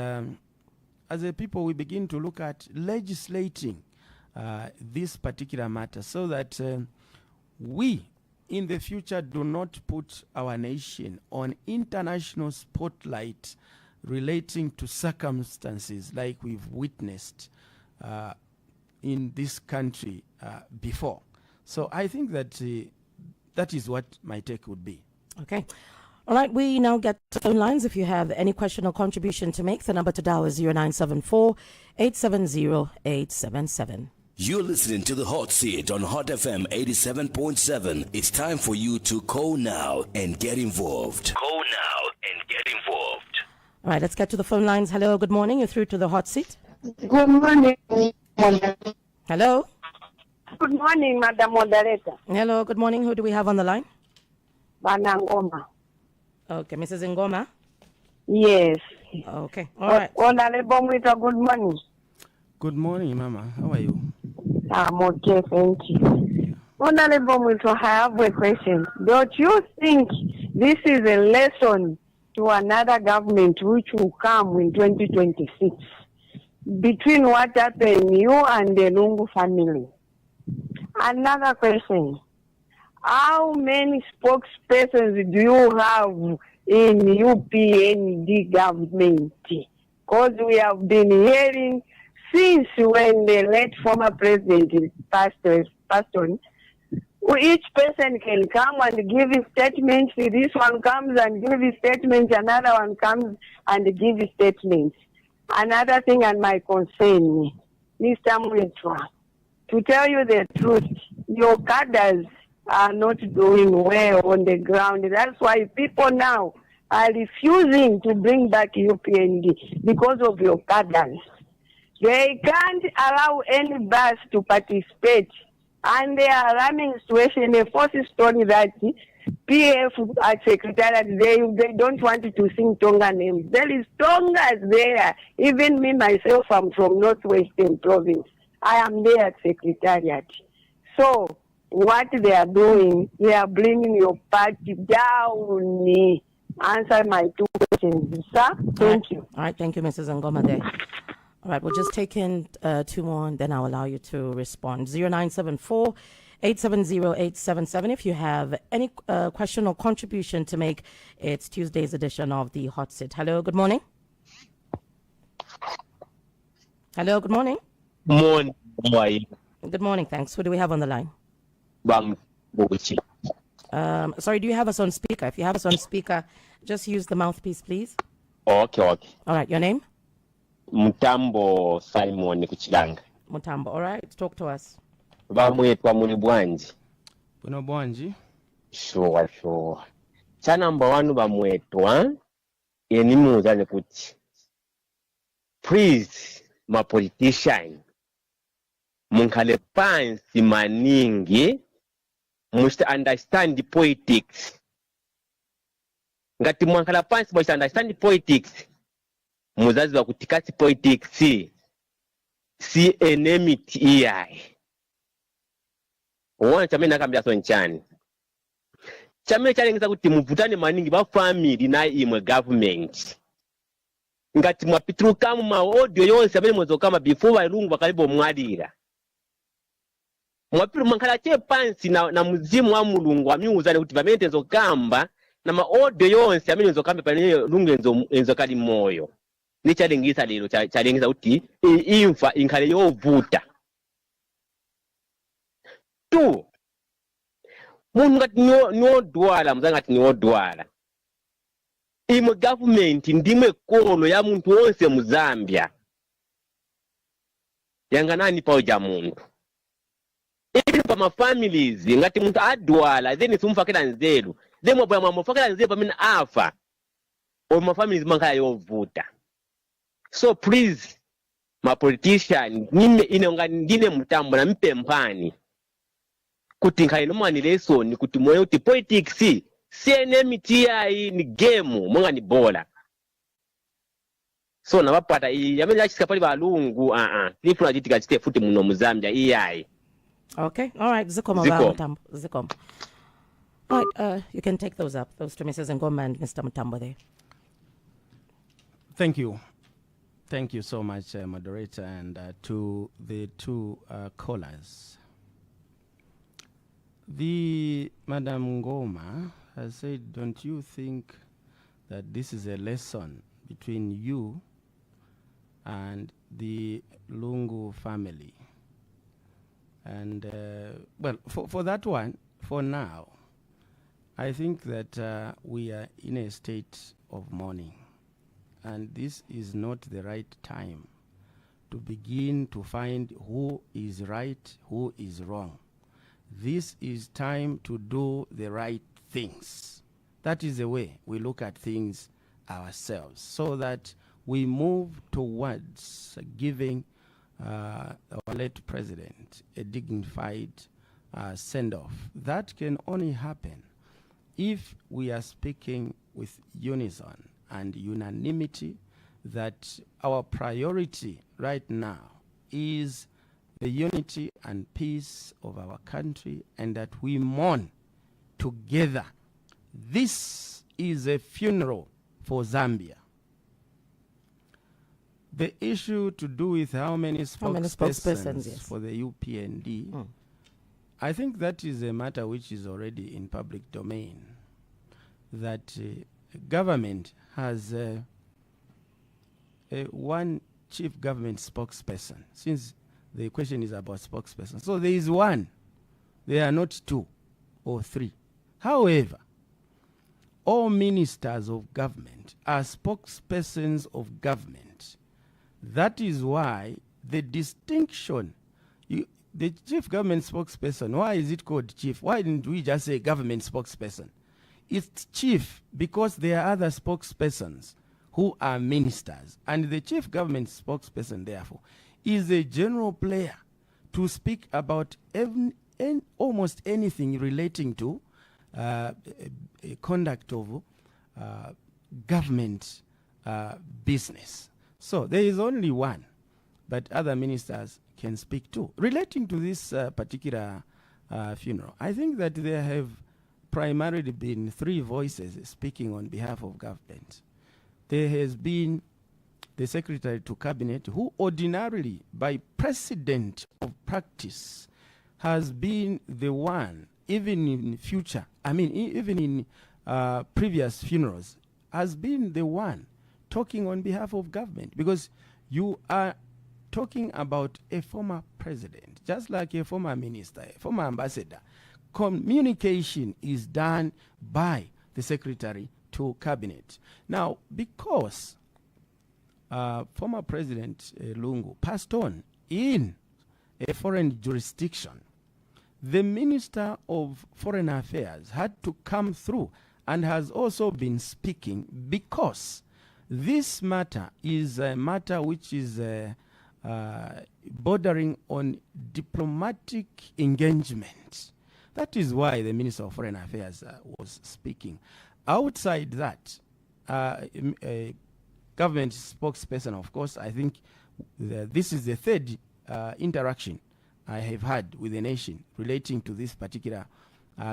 as a people, we begin to look at legislating this particular matter so that we in the future do not put our nation on international spotlight relating to circumstances like we've witnessed in this country before. So I think that that is what my take would be. Okay. All right, we now get to phone lines. If you have any question or contribution to make, the number to dial is 0974 870 877. You're listening to the Hot Seat on Hot FM 87.7. It's time for you to call now and get involved. Call now and get involved. All right, let's get to the phone lines. Hello, good morning. You're through to the Hot Seat. Good morning. Hello. Good morning, Madam Moderator. Hello, good morning. Who do we have on the line? Banangoma. Okay, Mrs. Ngoma. Yes. Okay, all right. Honorable Mweetwa, good morning. Good morning, Mama. How are you? I'm okay, thank you. Honorable Mweetwa, I have a question. Don't you think this is a lesson to another government which will come in 2026 between what happened you and the Lungu family? Another question. How many spokespersons do you have in UPND government? Because we have been hearing since when the late former president passed on, each person can come and give his statements. This one comes and gives his statements. Another one comes and gives his statements. Another thing and my concern, Mr. Mweetwa, to tell you the truth, your cadres are not doing well on the ground. That's why people now are refusing to bring back UPND because of your cadres. They can't allow any bus to participate, and they are running situation. A false story that PF at Secretariat, they don't want to sing Tonga names. There is Tongas there. Even me myself, I'm from Northwestern Province. I am there at Secretariat. So what they are doing, they are bringing your party down. Answer my two questions, sir. Thank you. All right, thank you, Mrs. Ngoma there. All right, we'll just take in two more, and then I'll allow you to respond. 0974 870 877. If you have any question or contribution to make, it's Tuesday's edition of the Hot Seat. Hello, good morning. Hello, good morning. Morning. How are you? Good morning, thanks. Who do we have on the line? Buchi. Sorry, do you have us on speaker? If you have us on speaker, just use the mouthpiece, please. Okay. All right, your name? Mutambo Simon Kuchilanga. Mutambo, all right, talk to us. Mweetwa muli bwanji. Buno bwanji. Sure. Cha number one Mweetwa enimuza kuti. Please, my politician, munkhale pansi maningi, must understand the politics. Ngati mwankhala pansi must understand the politics. Muzazi wa kutikasi politics si enmity iyai. Wana chamene nakambia so nchani. Chamene chalengeza kuti muvutane maningi ba family na imwe government. Ngati mwapituluka mu audio yonse amene mwezokama before balungu bakalibo mwadira. Mwapiru mankhala che pansi na muzimu wa mulungu amyuzane kuti pamene zokamba na audio yonse amene zokamba pamene lungu enzokali moyo. Ni chalengisa lero chalengisa kuti imfa inkhale yovuta. 2 munhu ngati niodwala muzanga ngati niodwala. Imwe government ndimwe kolo ya muntu wonse mu Zambia. Yanganani pauja muntu. Ili pa ma families ngati muntu adwala then sumfakira nzeru. Then mwaboya mwamufakira nzeru pamene afa. O ma families mankhala yovuta. So please, my politician, ndine Mutambo na mpempani. Kuti nkhali nomani lesson kuti moyo uti politics CNMT ai ni game mwanga ni bola. So nabapata yamene achika pali balungu ifuna chitika chite futi muno mu Zambia iyai. Okay, all right, Mutambo. All right, you can take those to Mrs. Ngoma and Mr. Mutambo there. Thank you, Thank you so much, moderator, and to the two callers. The Madam Ngoma has said, don't you think that this is a lesson between you and the Lungu family? And, well, for that one, for now, I think that we are in a state of mourning. And this is not the right time to begin to find who is right, who is wrong. This is time to do the right things. That is the way we look at things ourselves, so that we move towards giving our late president a dignified send-off. That can only happen if we are speaking with unison and unanimity that our priority right now is the unity and peace of our country, and that we mourn together. This is a funeral for Zambia. The issue to do with how many spokespersons yes, for the UPND, I think that is a matter which is already in public domain, that government has one chief government spokesperson, since the question is about spokesperson. So there is one. There are not two or three. However, all ministers of government are spokespersons of government. That is why the distinction, the chief government spokesperson, why is it called chief? Why didn't we just say government spokesperson? It's chief because there are other spokespersons who are ministers. And the chief government spokesperson, therefore, is a general player to speak about almost anything relating to conduct of government business. So there is only one, but other ministers can speak too. Relating to this particular funeral, I think that there have primarily been three voices speaking on behalf of government. There has been the Secretary to Cabinet, who ordinarily, by precedent of practice, has been the one, even in future, even in previous funerals, has been the one talking on behalf of government, because you are talking about a former president, just like a former minister, a former ambassador. Communication is done by the Secretary to Cabinet. Now, because former President Lungu passed on in a foreign jurisdiction, the Minister of Foreign Affairs had to come through and has also been speaking, because this matter is a matter which is bordering on diplomatic engagement. That is why the Minister of Foreign Affairs was speaking. Outside that, a government spokesperson, of course, I think this is the third interaction I have had with the nation relating to this particular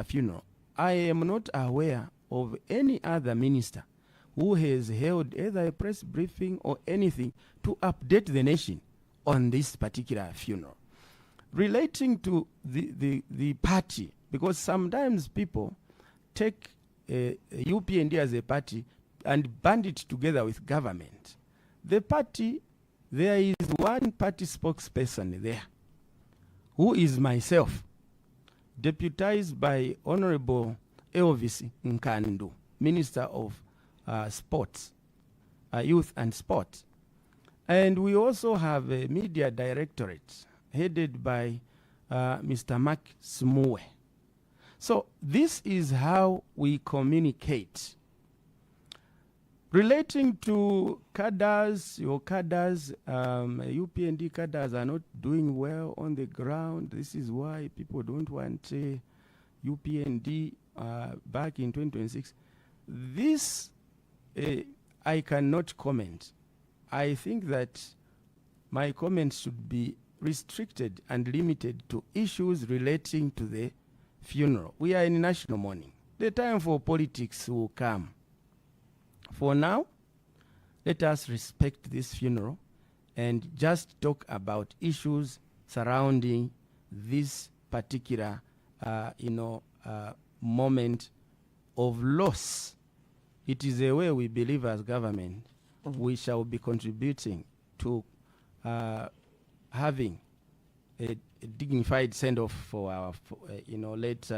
funeral. I am not aware of any other minister who has held either a press briefing or anything to update the nation on this particular funeral. Relating to the party, because sometimes people take UPND as a party and band it together with government. The party, there is one party spokesperson there, who is myself, deputized by Honorable Elvis Nkandu, Minister of Sports, Youth and Sport. And we also have a media directorate headed by Mr. Mark Smue. So this is how we communicate. Relating to cadres, your cadres, UPND cadres are not doing well on the ground. This is why people don't want UPND back in 2026. This, I cannot comment. I think that my comments should be restricted and limited to issues relating to the funeral. We are in national mourning. The time for politics will come. For now, let us respect this funeral and just talk about issues surrounding this particular, moment of loss. It is a way we believe as government we shall be contributing to having a dignified send-off for our, late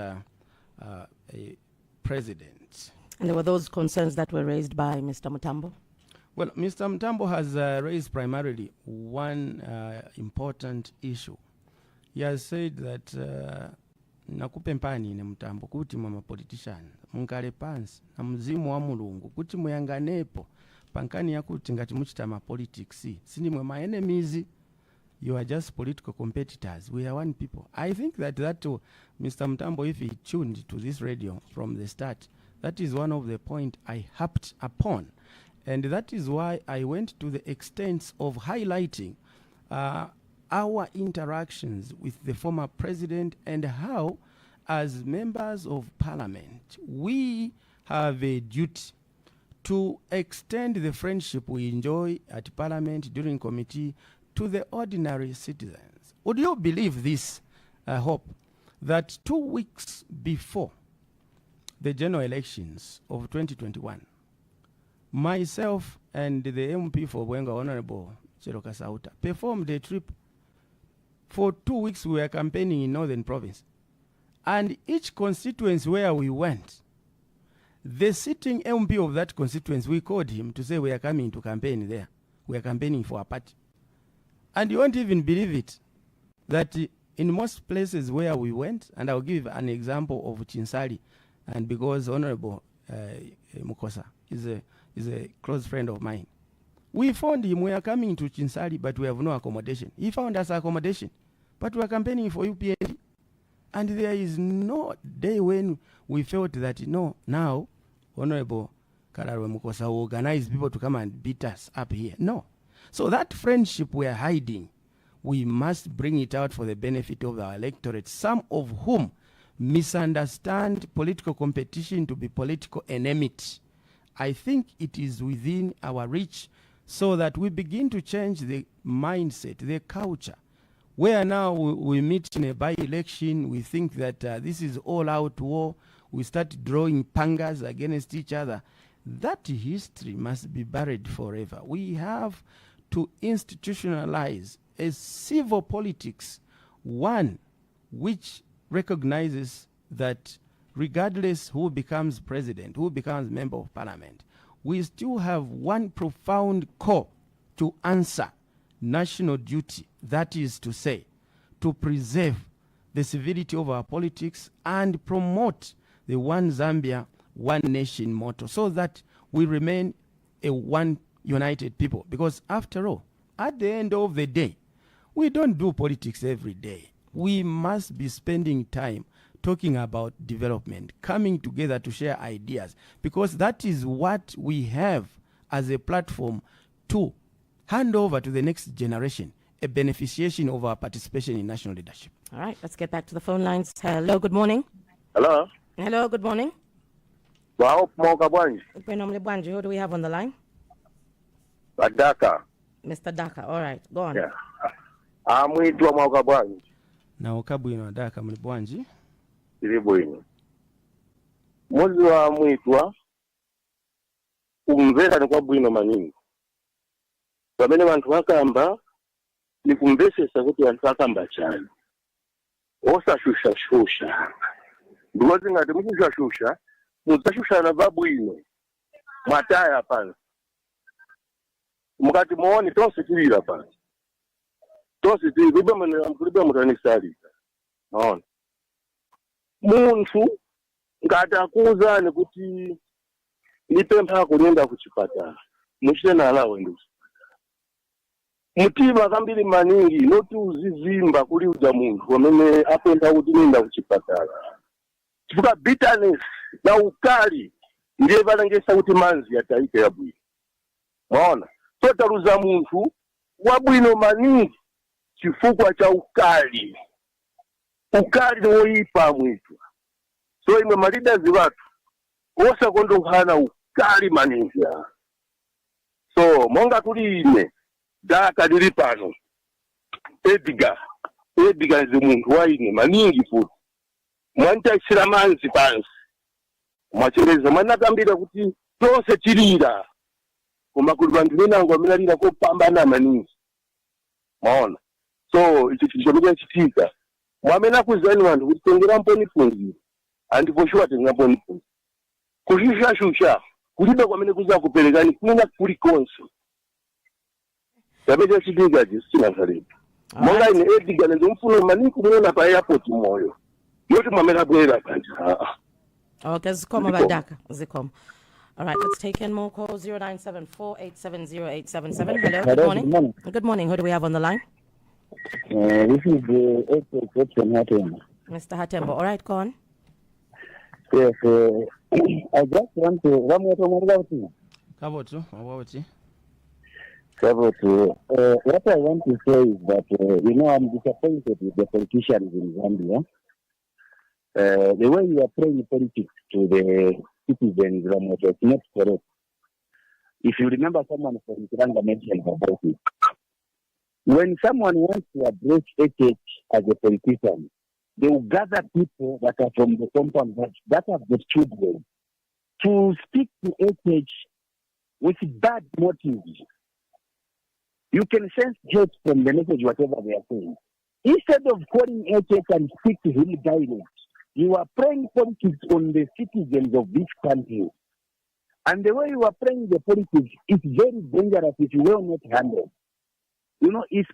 president. And there were those concerns that were raised by Mr. Mutambo? Well, Mr. Mutambo has raised primarily one important issue. He has said that nakupe mpani ne Mutambo kuti mwa politician munkale pansi na mzimu wa mulungu kuti muyanganepo pankani yakuti ngati muchita ma politics sindimwe ma enemies. You are just political competitors. We are one people. I think that Mr. Mutambo, if he tuned to this radio from the start, that is one of the points I harped upon. And that is why I went to the extent of highlighting our interactions with the former president and how, as members of parliament, we have a duty to extend the friendship we enjoy at parliament during committee to the ordinary citizens. Would you believe this, Hope, that 2 weeks before the general elections of 2021, myself and the MP for Bwenga, Honorable Cheroka Sauta, performed a trip. For 2 weeks we were campaigning in Northern Province. And each constituency where we went, the sitting MP of that constituency, we called him to say we are coming to campaign there. We are campaigning for a party. And you won't even believe it, that in most places where we went, and I'll give an example of Chinsali, and because Honorable Mukosa is a close friend of mine, we found him, we are coming to Chinsali, but we have no accommodation. He found us accommodation, but we are campaigning for UPND. And there is no day when we felt that, no, now, Honorable Kararwe Mukosa will organize people to come and beat us up here. No. So that friendship we are hiding, we must bring it out for the benefit of our electorate, some of whom misunderstand political competition to be political enmity. I think it is within our reach so that we begin to change the mindset, the culture, where now we meet in a by-election, we think that this is all-out war, we start drawing pangas against each other. That history must be buried forever. We have to institutionalize a civil politics, one which recognizes that regardless who becomes president, who becomes member of parliament, we still have one profound call to answer national duty, that is to say, to preserve the civility of our politics and promote the one Zambia, one nation motto, so that we remain a one united people. Because after all, at the end of the day, we don't do politics every day. We must be spending time talking about development, coming together to share ideas, because that is what we have as a platform to hand over to the next generation, a beneficiation of our participation in national leadership. All right, let's get back to the phone lines. Hello, good morning. Hello. Hello, good morning. Wow, Moka Bwanji. Who do we have on the line? Daka. Mr. Daka, all right, go on. Yeah. Mweetwa Moka Bwanji. Na ukabwino Daka Mweetwa. Ilibwino. Mwezi wa Mweetwa kumvera ni kwa bwino maningi. Pamene vantu vakamba ni kumvesesa kuti vantu vakamba chani. Osashusha. Because ngati mukushashusha, mudzashushana vabwino. Mataya pansi. Mukati muone tonse tilira pansi. Tonse tilira, kulibe mutanisalika. Naona. Muntu ngati akuwuzani kuti nipempha kulinda kuchipatala. Muchite nalawe ndi kuchipatala. Mutima kambiri maningi noti uzizimba kuliuza muntu wamene apempha kuti nenda kuchipatala. Chifukwa bitterness na ukali ndiye valengesa kuti manzi yataike yabwino. Mwaona? Totaluza muntu wabwino maningi chifukwa cha ukali. Ukali ni woipa Mweetwa. So imwe maleaders watu osakondohana ukali maningi. So monga tuli ine daka liri pano Edgar nzi muntu waine maningi futi mwanitaisira manzi pansi mwachereza mwanakambira kuti tose tirira koma kuti vantu venango vamenarira kopambana maningi maona so ichi chichomeka chitika mwamena kuzani vantu kuti tongera mponifunzi handivoshuwa tenga mponifunzi kushishashusha kulibe kwamene kuza kuperekani kunena kuli konse yabeja chitika chisina saredi monga ine Edgar ndimfuno maningi kumuona pa airport moyo yoti mwamena bwera kanti Okay, zikoma badaka, zikoma. All right, let's take in more calls. 0974-870-877. Hello, good morning. Good morning. Who do we have on the line? This is the Hatembo. Mr. Hatembo. All right, go on. Yes, I just want to what I want to say is that I'm disappointed with the politicians in Zambia. The way you are playing politics to the citizens is not correct. If you remember, someone from Kiranga mentioned about it. When someone wants to address HH as a politician, they will gather people that are from the compound that have the children to speak to HH with bad motives. You can sense hate from the message, whatever they are saying. Instead of calling HH and speak to him direct, you are playing politics on the citizens of this country. And the way you are playing the politics is very dangerous if you will not handle. It's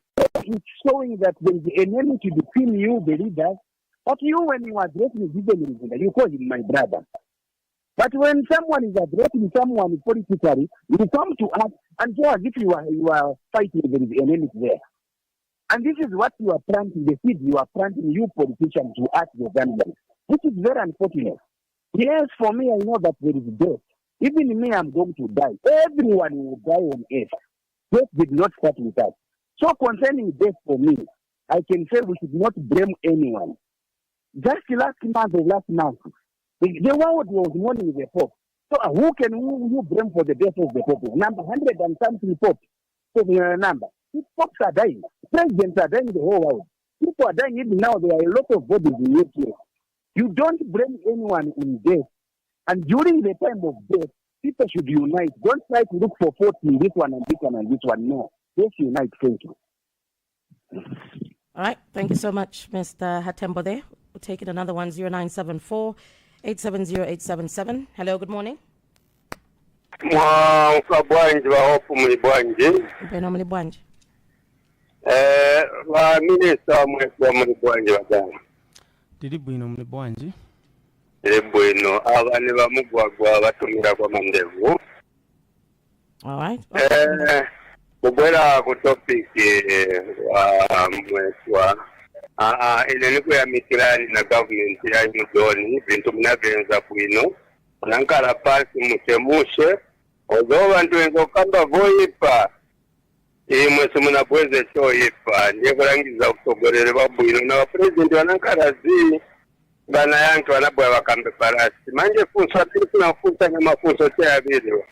showing that there is enmity between you, the leaders, but you, when you are addressing the you call him my brother. But when someone is addressing someone politically, you come to us and so as if you are fighting, there is enmity there. And this is what you are planting, the seed you are planting, you politicians, to ask the Zambians. This is very unfortunate. Yes, for me, I know that there is death. Even me, I'm going to die. Everyone will die on earth. Death did not start with us. So concerning death for me, I can say we should not blame anyone. Just last month, the world was mourning the Pope. So who can you blame for the death of the Pope? Number 100 and something Pope. So number. Popes are dying. Presidents are dying the whole world. People are dying even now. There are a lot of bodies in UK. You don't blame anyone in death. And during the time of death, people should unite. Don't try to look for fault in this one and this one and this one. No. Let's unite. Thank you. All right. Thank you so much, Mr. Hatembo there. We'll take it another one, 0974-870-877. Hello, good morning. Minister Mweetwa mulibwanji batanga. Tiri bwino mulibwanji. Bwino abane bamugwagwa batumira kwa mandevu. All right. Kubwera ku topic wa Mweetwa. Ile niko ya mitirani na government ya Mudoni bintu mnavenza bwino. Nankala pasi mutemushe. Ozo bantu enzo kamba voipa. Mwese munabweze choipa ndiye kurangiza kutogorere babwino na president wanankarazi bana yantu wanabwa wakambe parasi manje funso atiri kunafunsa na mafunso tayabiriwa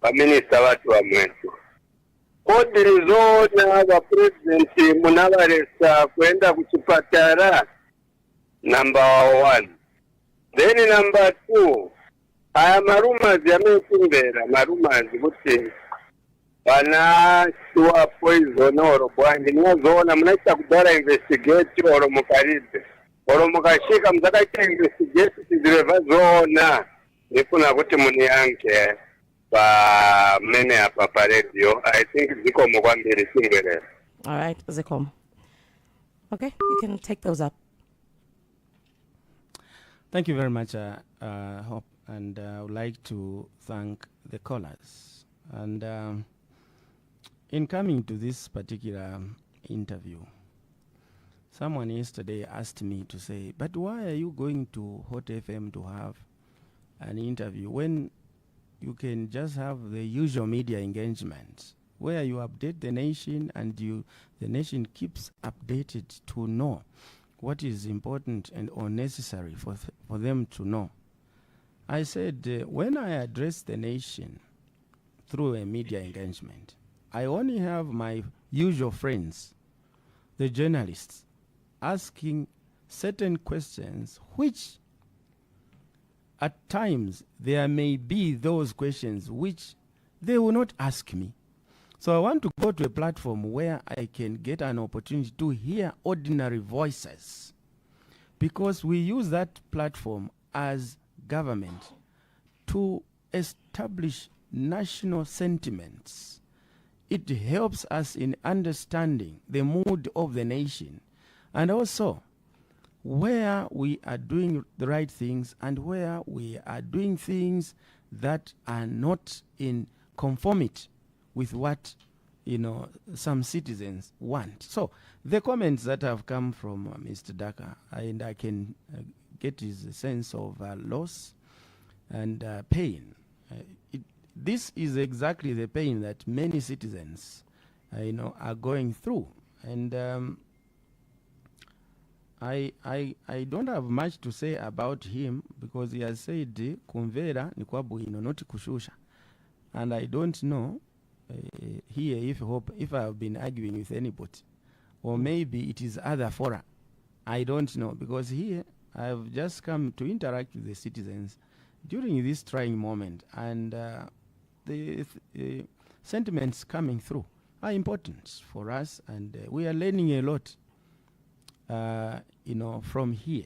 baminista watu wa Mweetwa kodiri zona wa president munabaresa kwenda kuchipatara number 1. Then number 2 aya marumazi yamekumbera marumazi kuti bana tuwa poison oro bwanji nozona munaita kudara investigate oro mukaribe oro mukashika mzakaita investigate tizireva zona nifuna kuti muni yanke pa mene hapa pa radio. I think ziko mkwambiri singwele. All right, Zikom. Okay, you can take those up. Thank you very much, Hope, and I would like to thank the callers. And in coming to this particular interview, someone yesterday asked me to say, but why are you going to Hot FM to have an interview when you can just have the usual media engagement where you update the nation and the nation keeps updated to know what is important and or necessary for them to know. I said, when I address the nation through a media engagement, I only have my usual friends, the journalists, asking certain questions which at times there may be those questions which they will not ask me. So I want to go to a platform where I can get an opportunity to hear ordinary voices, because we use that platform as government to establish national sentiments. It helps us in understanding the mood of the nation, and also where we are doing the right things and where we are doing things that are not in conformity with what some citizens want. So the comments that have come from Mr. Daka, and I can get his sense of loss and pain. This is exactly the pain that many citizens are going through, and I don't have much to say about him, because he has said kumvera ni kwa bwino not kushusha, and I don't know here if I have been arguing with anybody, or maybe it is other fora. I don't know, because here I have just come to interact with the citizens during this trying moment, and the sentiments coming through are important for us, and we are learning a lot from here.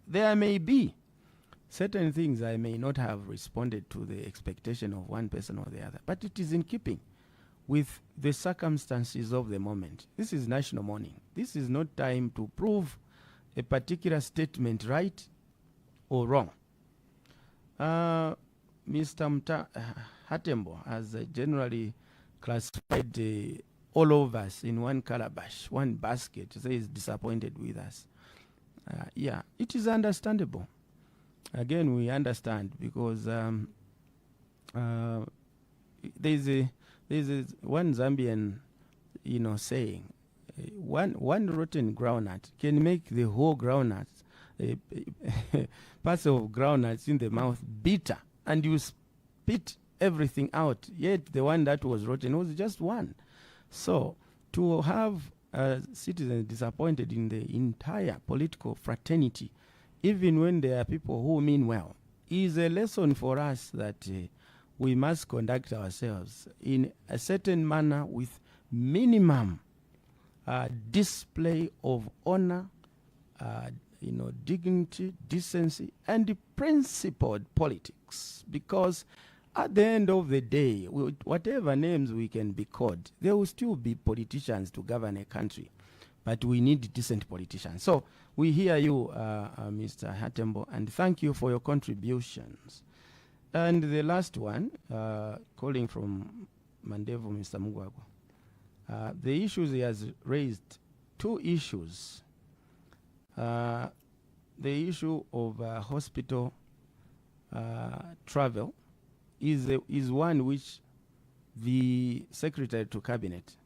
There may be certain things I may not have responded to the expectation of one person or the other, but it is in keeping with the circumstances of the moment. This is national mourning. This is not time to prove a particular statement right or wrong. Mr. Hatembo has generally classified all of us in one calabash, one basket. He says disappointed with us. Yeah, it is understandable. Again, we understand, because there's one Zambian, saying, one rotten groundnut can make the whole groundnut, parts of groundnuts in the mouth bitter, and you spit everything out. Yet the one that was rotten was just one. So to have citizens disappointed in the entire political fraternity, even when there are people who mean well, is a lesson for us that we must conduct ourselves in a certain manner with minimum display of honor, dignity, decency, and principled politics. Because at the end of the day, whatever names we can be called, there will still be politicians to govern a country. But we need decent politicians. So we hear you, Mr. Hatembo, and thank you for your contributions. And the last one, calling from Mandevo, Mr. Mweetwa. The issues he has raised, two issues. The issue of hospital travel is one which the Secretary to Cabinet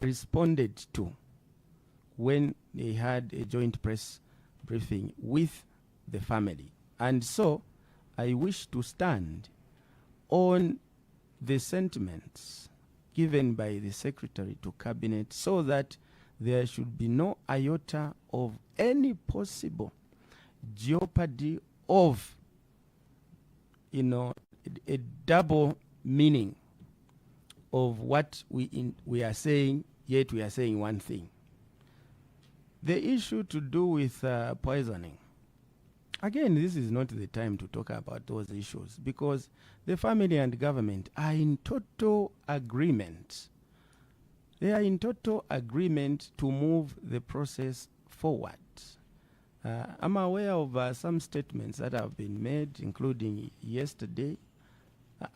responded to when they had a joint press briefing with the family. And so I wish to stand on the sentiments given by the Secretary to Cabinet, so that there should be no iota of any possible jeopardy of, a double meaning of what we are saying, yet we are saying one thing. The issue to do with poisoning, again, this is not the time to talk about those issues, because the family and government are in total agreement. They are in total agreement to move the process forward. I'm aware of some statements that have been made, including yesterday.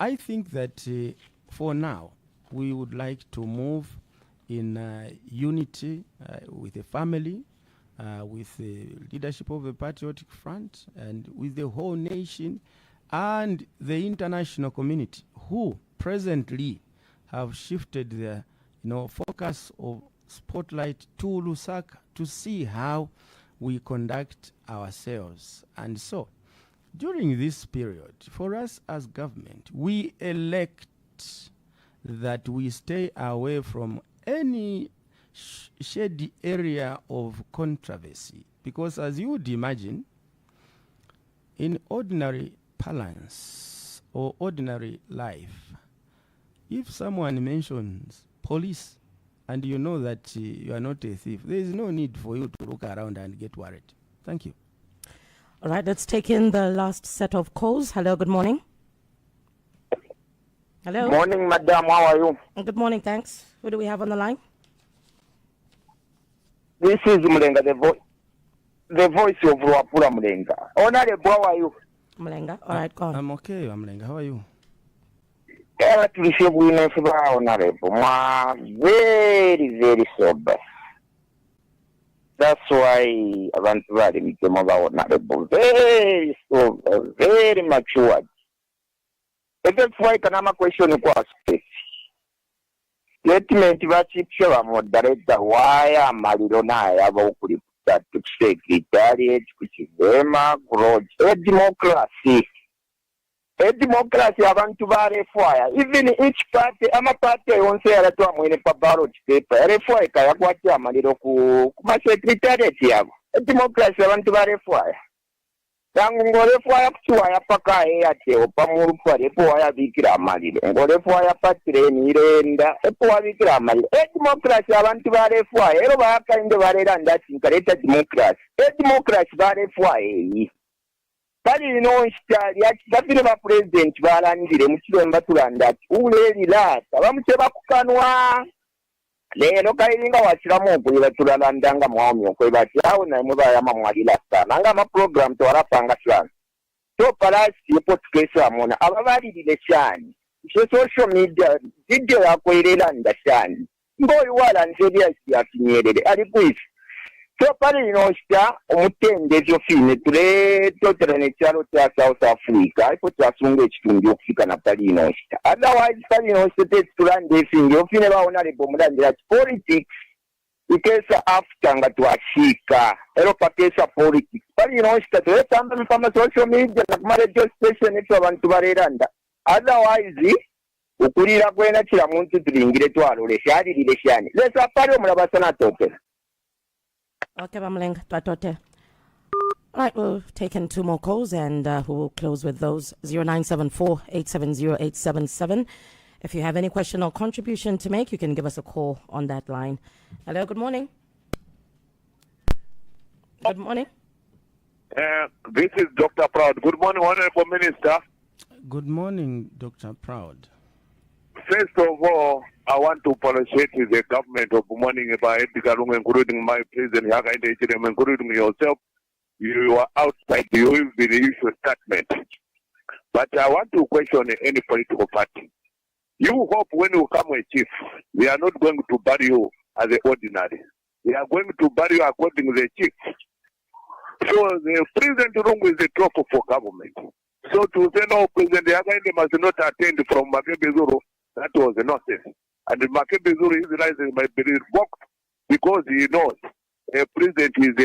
I think that for now, we would like to move in unity with the family, with the leadership of the Patriotic Front, and with the whole nation, and the international community, who presently have shifted their focus of spotlight to Lusaka to see how we conduct ourselves. And so, during this period, for us as government, we elect that we stay away from any shady area of controversy, because as you would imagine, in ordinary parlance or ordinary life, if someone mentions police and you know that you are not a thief, there is no need for you to look around and get worried. Thank you. All right, let's take in the last set of calls. Hello, good morning. Hello. Morning, madam. How are you? Good morning, thanks. Who do we have on the line? This is Mlenga, the voice of Ruapura Mlenga. Honorable, how are you? Mlenga. All right, go on. I'm okay, Mlenga. How are you? To receive women for honorable. Very, very sober. That's why I want to write became about honorable. Very sober, very matured. That's why I can have a question to ask. Statement bachipsha bamudareta waya amaliro n'ayaba okuliputa ku secretariat ku kivema ku road democracy abantu barefwaya even each party party yonse yaratwa mwene pa ballot paper yarefwaya kayakwatya amaliro ku secretariat yabo democracy abantu barefwaya ngorefwaya kuchiwaya paka eyateo pamurupa repowaya bikira amaliro ngorefwaya patireni irenda epowa bikira amaliro democracy abantu barefwaya ero bakainde barera ndati nkareta democracy barefwaya eyi pali ino nshitali yakitafire ba president balandire mukiremba tulanda ati ulelilata bamucheba kukanwa lero kailinga wachiramu okulira tulalandanga mwami okwebati awo naimwe bayama mwalila sana nga program twarapanga sana so palasi yepo tukesa amona ababalirire cyane ishe social media video yakwerera ndashani ngoyi wala nzeria yakinyerere ali kwisi so pali inoshita omutendezi ofine ture toterane cyaro cya South Africa ipo tyasunga ekitundu okufika na pali inoshita otherwise pali inoshita tulande finge ofine baona lebo mulandira politics ikesa after nga twashika ero pakesa politics pali inoshita tuletamba mfama social media na kuma radio station eto abantu bareranda otherwise ukulira kwena kila muntu tulingire twalole shalirire shani lesa pali omulabasana tokera. Okay, Bamlenga, Twatote. All right, we'll take in two more calls and we'll close with those. 0974-870-877. If you have any question or contribution to make, you can give us a call on that line. Hello, good morning. Good morning. This is Dr. Proud. Good morning, Honorable Minister. Good morning, Dr. Proud. First of all, I want to apologize to the government of morning about including my president, including yourself. You are outside. You will be the issue statement. But I want to question any political party. You hope when you come a chief, they are not going to bury you as the ordinary. They are going to bury you according to the chief. So the president room is the trophy for government. So to say no, President Yagainde must not attend from Makebezuru, that was a nonsense. And Makebezuru, his license might be revoked because he knows a president is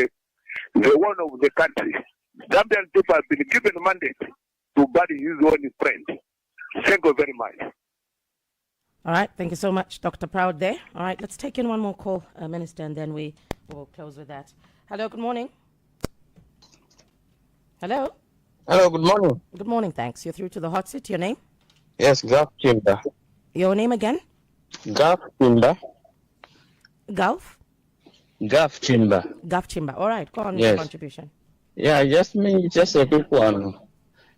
the one of the country. Zambian people have been given mandate to bury his own friend. Thank you very much. All right, thank you so much, Dr. Proud there. All right, let's take in one more call, Minister, and then we will close with that. Hello, good morning. Hello. Hello, good morning. Good morning, thanks. You're through to the hot seat. Your name? Yes, Gulf Timber. Your name again? Gulf Timber. Gulf? Gulf Timber. Gulf Timber. All right, go on with Yes. your contribution. Yeah, just a quick one.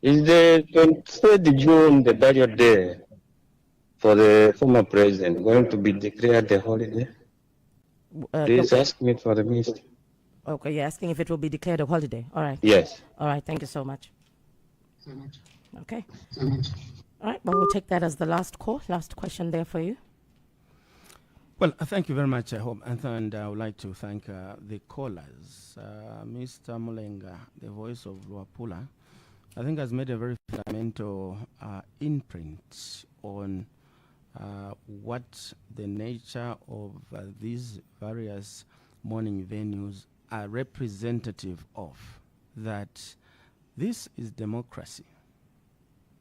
Is the 23rd June the burial day for the former president going to be declared a holiday? Please ask me for the minister. Okay, you're asking if it will be declared a holiday. All right. Yes. All right, thank you so much. Okay. All right, well, we'll take that as the last call. Last question there for you. Well, thank you very much, I hope. And I would like to thank the callers. Mr. Mulenga, the voice of Luapula, I think has made a very fundamental imprint on what the nature of these various morning venues are representative of, that this is democracy.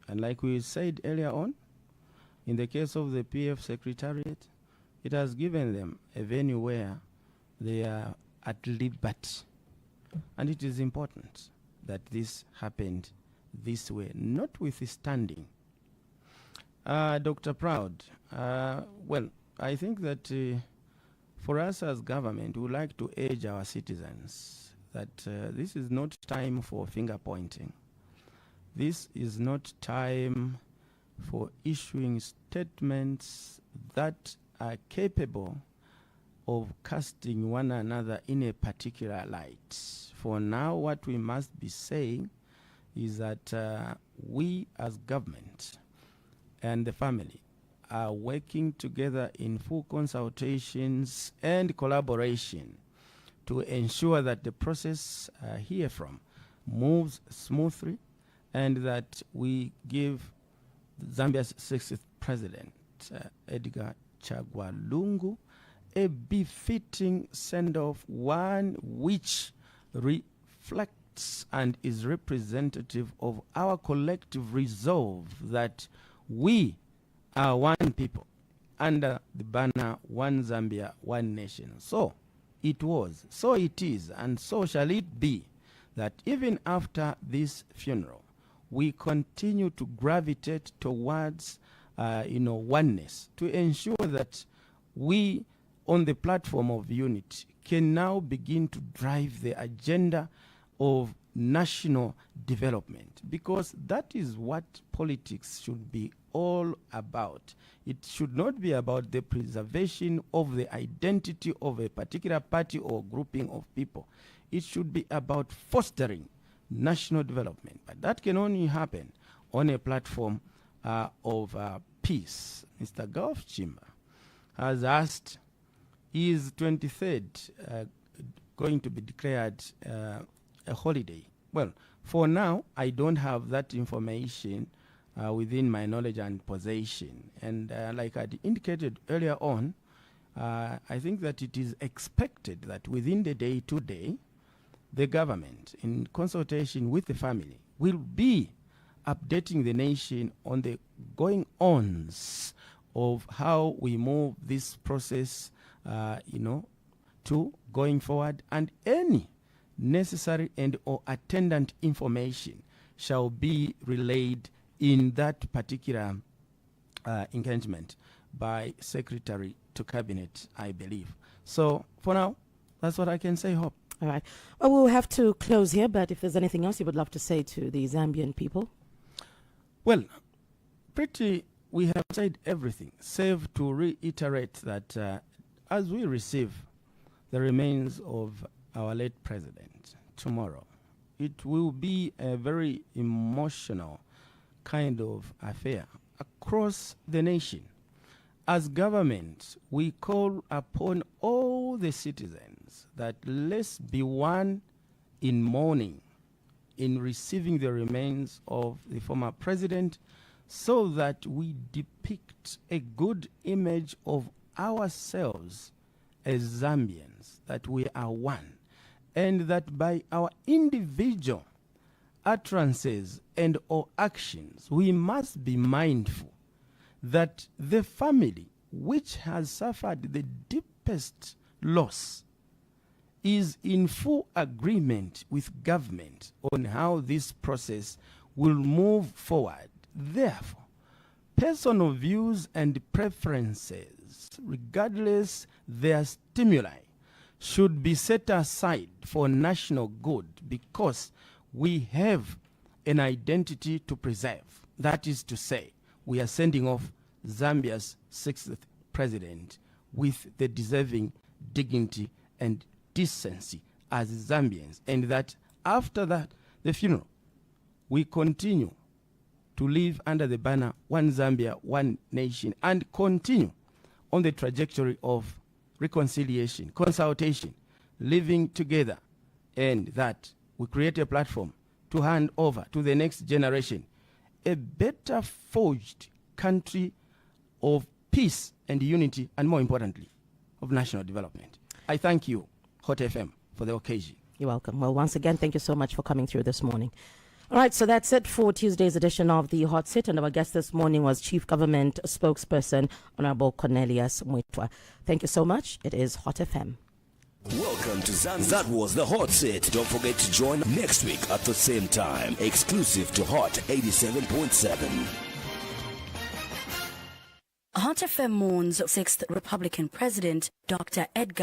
And like we said earlier on, in the case of the PF Secretariat, it has given them a venue where they are at liberty. And it is important that this happened this way, notwithstanding. Dr. Proud, well, I think that for us as government, we would like to urge our citizens that this is not time for finger pointing. This is not time for issuing statements that are capable of casting one another in a particular light. For now, what we must be saying is that we as government and the family are working together in full consultations and collaboration to ensure that the process herefrom moves smoothly and that we give Zambia's 60th president, Edgar Chagwa Lungu, a befitting send-off, one which reflects and is representative of our collective resolve that we are one people under the banner One Zambia, One Nation. So it was, so it is, and so shall it be that even after this funeral, we continue to gravitate towards oneness to ensure that we on the platform of unity can now begin to drive the agenda of national development, because that is what politics should be all about. It should not be about the preservation of the identity of a particular party or grouping of people. It should be about fostering national development. But that can only happen on a platform of peace. Mr. Gulf Chimba has asked, is 23rd going to be declared a holiday? Well, for now, I don't have that information within my knowledge and possession. And like I indicated earlier on, I think that it is expected that within the day today, the government, in consultation with the family, will be updating the nation on the going-ons of how we move this process, to going forward, and any necessary and or attendant information shall be relayed in that particular engagement by Secretary to Cabinet, I believe. So for now, that's what I can say, Hope. All right. Well, we'll have to close here, but if there's anything else you would love to say to the Zambian people. Well, we have said everything, save to reiterate that as we receive the remains of our late president tomorrow, it will be a very emotional kind of affair across the nation. As government, we call upon all the citizens that let's be one in mourning, in receiving the remains of the former president, so that we depict a good image of ourselves as Zambians, that we are one, and that by our individual utterances and or actions, we must be mindful that the family which has suffered the deepest loss is in full agreement with government on how this process will move forward. Therefore, personal views and preferences, regardless their stimuli, should be set aside for national good, because we have an identity to preserve. That is to say, we are sending off Zambia's 60th president with the deserving dignity and decency as Zambians, and that after that, the funeral, we continue to live under the banner One Zambia, One Nation, and continue on the trajectory of reconciliation, consultation, living together, and that we create a platform to hand over to the next generation a better forged country of peace and unity, and more importantly, of national development. I thank you, Hot FM, for the occasion. You're welcome. Well, once again, thank you so much for coming through this morning. All right, so that's it for Tuesday's edition of the Hot Seat, and our guest this morning was Chief Government Spokesperson Honorable Cornelius Mweetwa. Thank you so much. It is Hot FM. Welcome to Zambia. That was the Hot Seat. Don't forget to join next week at the same time. Exclusive to Hot 87.7. Hot FM mourns 6th Republican President Dr. Edgar